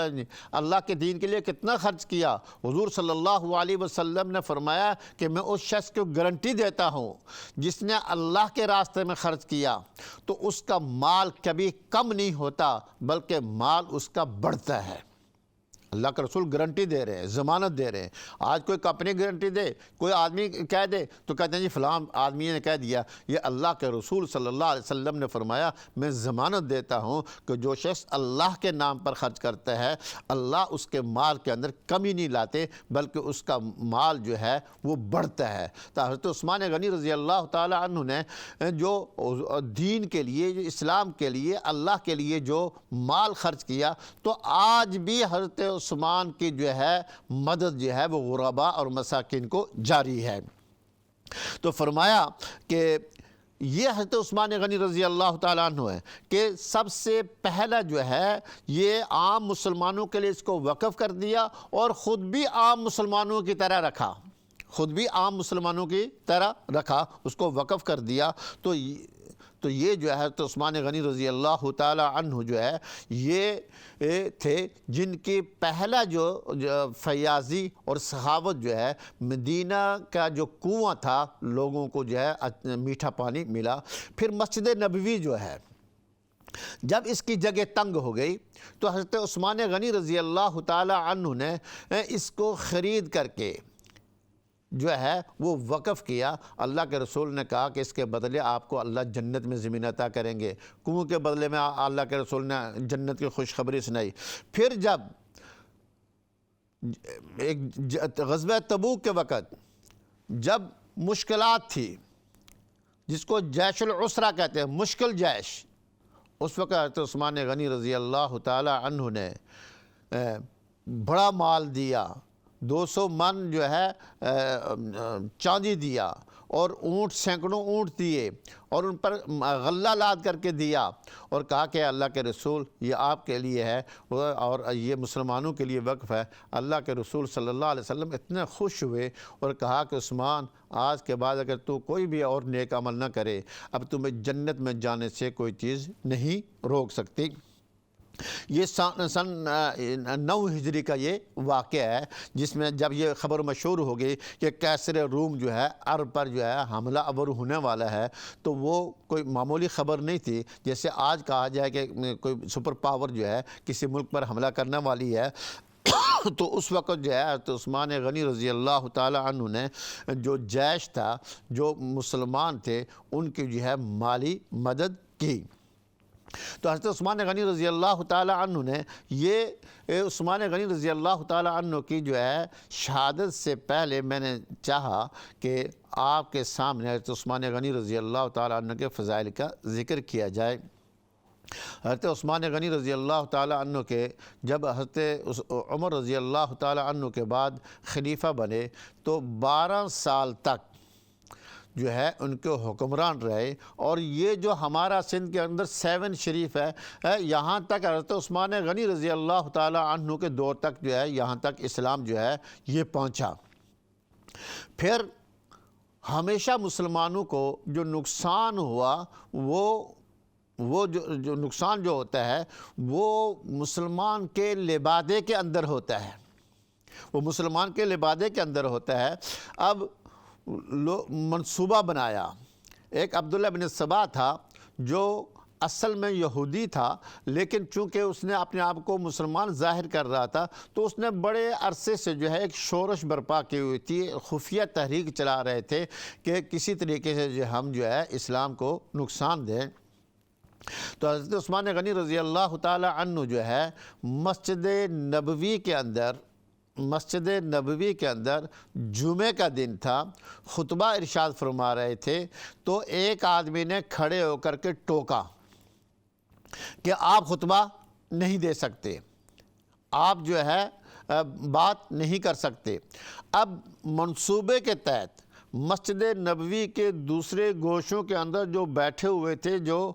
اللہ کے دین کے لیے کتنا خرچ کیا۔ حضور صلی اللہ علیہ وسلم نے فرمایا کہ میں اس شخص کو گارنٹی دیتا ہوں جس نے اللہ کے راستے میں خرچ کیا تو اس کا مال کبھی کم نہیں ہوتا بلکہ مال اس کا بڑھتا ہے۔ اللہ کا رسول گارنٹی دے رہے ہیں، ضمانت دے رہے ہیں۔ آج کوئی اپنی گارنٹی دے، کوئی آدمی کہہ دے تو کہتے ہیں جی فلاں آدمی نے کہہ دیا۔ یہ اللہ کے رسول صلی اللہ علیہ وسلم نے فرمایا میں ضمانت دیتا ہوں کہ جو شخص اللہ کے نام پر خرچ کرتا ہے اللہ اس کے مال کے اندر کمی نہیں لاتے بلکہ اس کا مال جو ہے وہ بڑھتا ہے۔ تو حضرت عثمان غنی رضی اللہ تعالی عنہ نے جو دین کے لیے، جو اسلام کے لیے، اللہ کے لیے جو مال خرچ کیا، تو آج بھی حضرت عثمان کی جو ہے مدد جو ہے وہ غرباء اور مساکین کو جاری ہے۔ تو فرمایا کہ یہ حضرت عثمان غنی رضی اللہ تعالیٰ عنہ ہے کہ سب سے پہلا جو ہے یہ عام مسلمانوں کے لیے اس کو وقف کر دیا اور خود بھی عام مسلمانوں کی طرح رکھا، خود بھی عام مسلمانوں کی طرح رکھا، اس کو وقف کر دیا۔ تو یہ جو ہے حضرت عثمان غنی رضی اللہ تعالی عنہ جو ہے یہ تھے جن کی پہلا جو فیاضی اور سخاوت جو ہے مدینہ کا جو کنواں تھا لوگوں کو جو ہے میٹھا پانی ملا۔ پھر مسجد نبوی جو ہے جب اس کی جگہ تنگ ہو گئی تو حضرت عثمان غنی رضی اللہ تعالی عنہ نے اس کو خرید کر کے جو ہے وہ وقف کیا۔ اللہ کے رسول نے کہا کہ اس کے بدلے آپ کو اللہ جنت میں زمین عطا کریں گے، کنویں کے بدلے میں اللہ کے رسول نے جنت کی خوشخبری سنائی۔ پھر جب ایک غزوہ تبوک کے وقت جب مشکلات تھی جس کو جیش العسرہ کہتے ہیں، مشکل جیش، اس وقت حضرت عثمان غنی رضی اللہ تعالی عنہ نے بڑا مال دیا، 200 من جو ہے چاندی دیا اور اونٹ، سینکڑوں اونٹ دیے اور ان پر غلہ لاد کر کے دیا اور کہا کہ اللہ کے رسول یہ آپ کے لیے ہے اور یہ مسلمانوں کے لیے وقف ہے۔ اللہ کے رسول صلی اللہ علیہ وسلم اتنے خوش ہوئے اور کہا کہ عثمان آج کے بعد اگر تو کوئی بھی اور نیک عمل نہ کرے اب تمہیں جنت میں جانے سے کوئی چیز نہیں روک سکتی۔ یہ سن 9 ہجری کا یہ واقعہ ہے جس میں جب یہ خبر مشہور ہو گئی کہ کیسر روم جو ہے عرب پر جو ہے حملہ آور ہونے والا ہے، تو وہ کوئی معمولی خبر نہیں تھی۔ جیسے آج کہا جائے کہ کوئی سپر پاور جو ہے کسی ملک پر حملہ کرنے والی ہے، تو اس وقت جو ہے تو عثمان غنی رضی اللہ تعالی عنہ نے جو جیش تھا، جو مسلمان تھے، ان کی جو ہے مالی مدد کی۔ تو حضرت عثمان غنی رضی اللہ تعالی عنہ نے یہ عثمان غنی رضی اللہ تعالی عنہ کی جو ہے شہادت سے پہلے میں نے چاہا کہ آپ کے سامنے حضرت عثمان غنی رضی اللہ تعالی عنہ کے فضائل کا ذکر کیا جائے۔ حضرت عثمان غنی رضی اللہ تعالی عنہ کے جب حضرت عمر رضی اللہ تعالی عنہ کے بعد خلیفہ بنے تو 12 سال تک جو ہے ان کے حکمران رہے، اور یہ جو ہمارا سندھ کے اندر 7 شریف ہے یہاں تک حضرت عثمان غنی رضی اللہ تعالی عنہ کے دور تک جو ہے یہاں تک اسلام جو ہے یہ پہنچا۔ پھر ہمیشہ مسلمانوں کو جو نقصان ہوا وہ جو نقصان جو ہوتا ہے وہ مسلمان کے لبادے کے اندر ہوتا ہے، وہ مسلمان کے لبادے کے اندر ہوتا ہے۔ اب منصوبہ بنایا، ایک عبداللہ بن سبا تھا جو اصل میں یہودی تھا، لیکن چونکہ اس نے اپنے آپ کو مسلمان ظاہر کر رہا تھا تو اس نے بڑے عرصے سے جو ہے ایک شورش برپا کی ہوئی تھی، خفیہ تحریک چلا رہے تھے کہ کسی طریقے سے جو ہم جو ہے اسلام کو نقصان دیں۔ تو حضرت عثمان غنی رضی اللہ تعالی عنہ جو ہے مسجد نبوی کے اندر جمعے کا دن تھا، خطبہ ارشاد فرما رہے تھے، تو ایک آدمی نے کھڑے ہو کر کے ٹوکا کہ آپ خطبہ نہیں دے سکتے، آپ جو ہے بات نہیں کر سکتے۔ اب منصوبے کے تحت مسجد نبوی کے دوسرے گوشوں کے اندر جو بیٹھے ہوئے تھے جو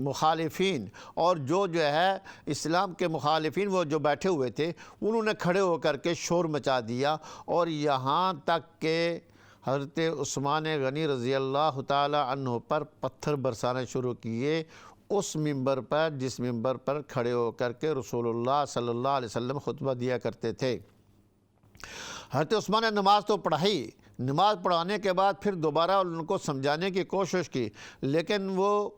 مخالفین اور جو ہے اسلام کے مخالفین وہ جو بیٹھے ہوئے تھے انہوں نے کھڑے ہو کر کے شور مچا دیا، اور یہاں تک کہ حضرت عثمان غنی رضی اللہ تعالی عنہ پر پتھر برسانے شروع کیے، اس ممبر پر جس ممبر پر کھڑے ہو کر کے رسول اللہ صلی اللہ علیہ وسلم خطبہ دیا کرتے تھے۔ حضرت عثمان نے نماز تو پڑھائی، نماز پڑھانے کے بعد پھر دوبارہ ان کو سمجھانے کی کوشش کی، لیکن وہ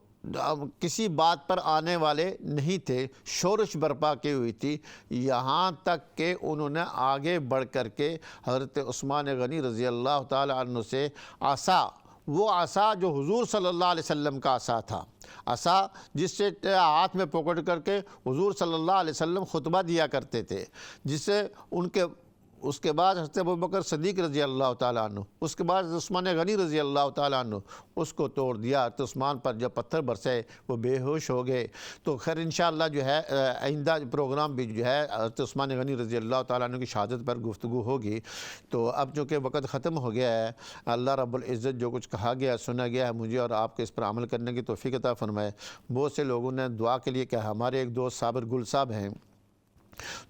کسی بات پر آنے والے نہیں تھے، شورش برپا کی ہوئی تھی، یہاں تک کہ انہوں نے آگے بڑھ کر کے حضرت عثمان غنی رضی اللہ تعالی عنہ سے عصا، وہ عصا جو حضور صلی اللہ علیہ وسلم کا عصا تھا، عصا جس سے ہاتھ میں پکڑ کر کے حضور صلی اللہ علیہ وسلم خطبہ دیا کرتے تھے، جس سے اس کے بعد حضرت ابوبکر صدیق رضی اللہ تعالیٰ عنہ، اس کے بعد عثمان غنی رضی اللہ تعالیٰ عنہ، اس کو توڑ دیا۔ حضرت عثمان پر جب پتھر برسے وہ بے ہوش ہو گئے۔ تو خیر انشاءاللہ جو ہے آئندہ پروگرام بھی جو ہے حضرت عثمان غنی رضی اللہ تعالیٰ عنہ کی شہادت پر گفتگو ہوگی۔ تو اب چونکہ وقت ختم ہو گیا ہے، اللہ رب العزت جو کچھ کہا گیا سنا گیا ہے مجھے اور آپ کو اس پر عمل کرنے کی توفیق عطا فرمائے۔ بہت سے لوگوں نے دعا کے لیے کہا، ہمارے ایک دوست صابر گل صاحب ہیں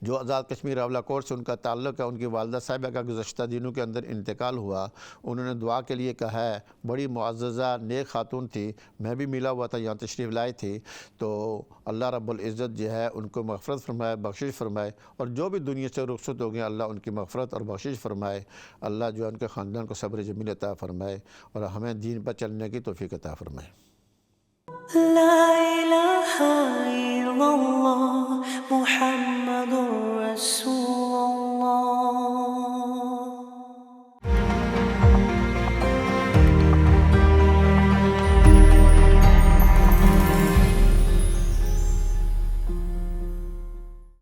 جو آزاد کشمیر راولہ کوٹ سے ان کا تعلق ہے، ان کی والدہ صاحبہ کا گزشتہ دنوں کے اندر انتقال ہوا، انہوں نے دعا کے لیے کہا ہے، بڑی معززہ نیک خاتون تھی، میں بھی ملا ہوا تھا، یہاں تشریف لائے تھی، تو اللہ رب العزت جو ہے ان کو مغفرت فرمائے، بخشش فرمائے، اور جو بھی دنیا سے رخصت ہو گئے اللہ ان کی مغفرت اور بخشش فرمائے، اللہ جو ہے ان کے خاندان کو صبر جمیل عطا فرمائے اور ہمیں دین پر چلنے کی توفیق عطا فرمائے۔ لا إله إلا الله محمد رسول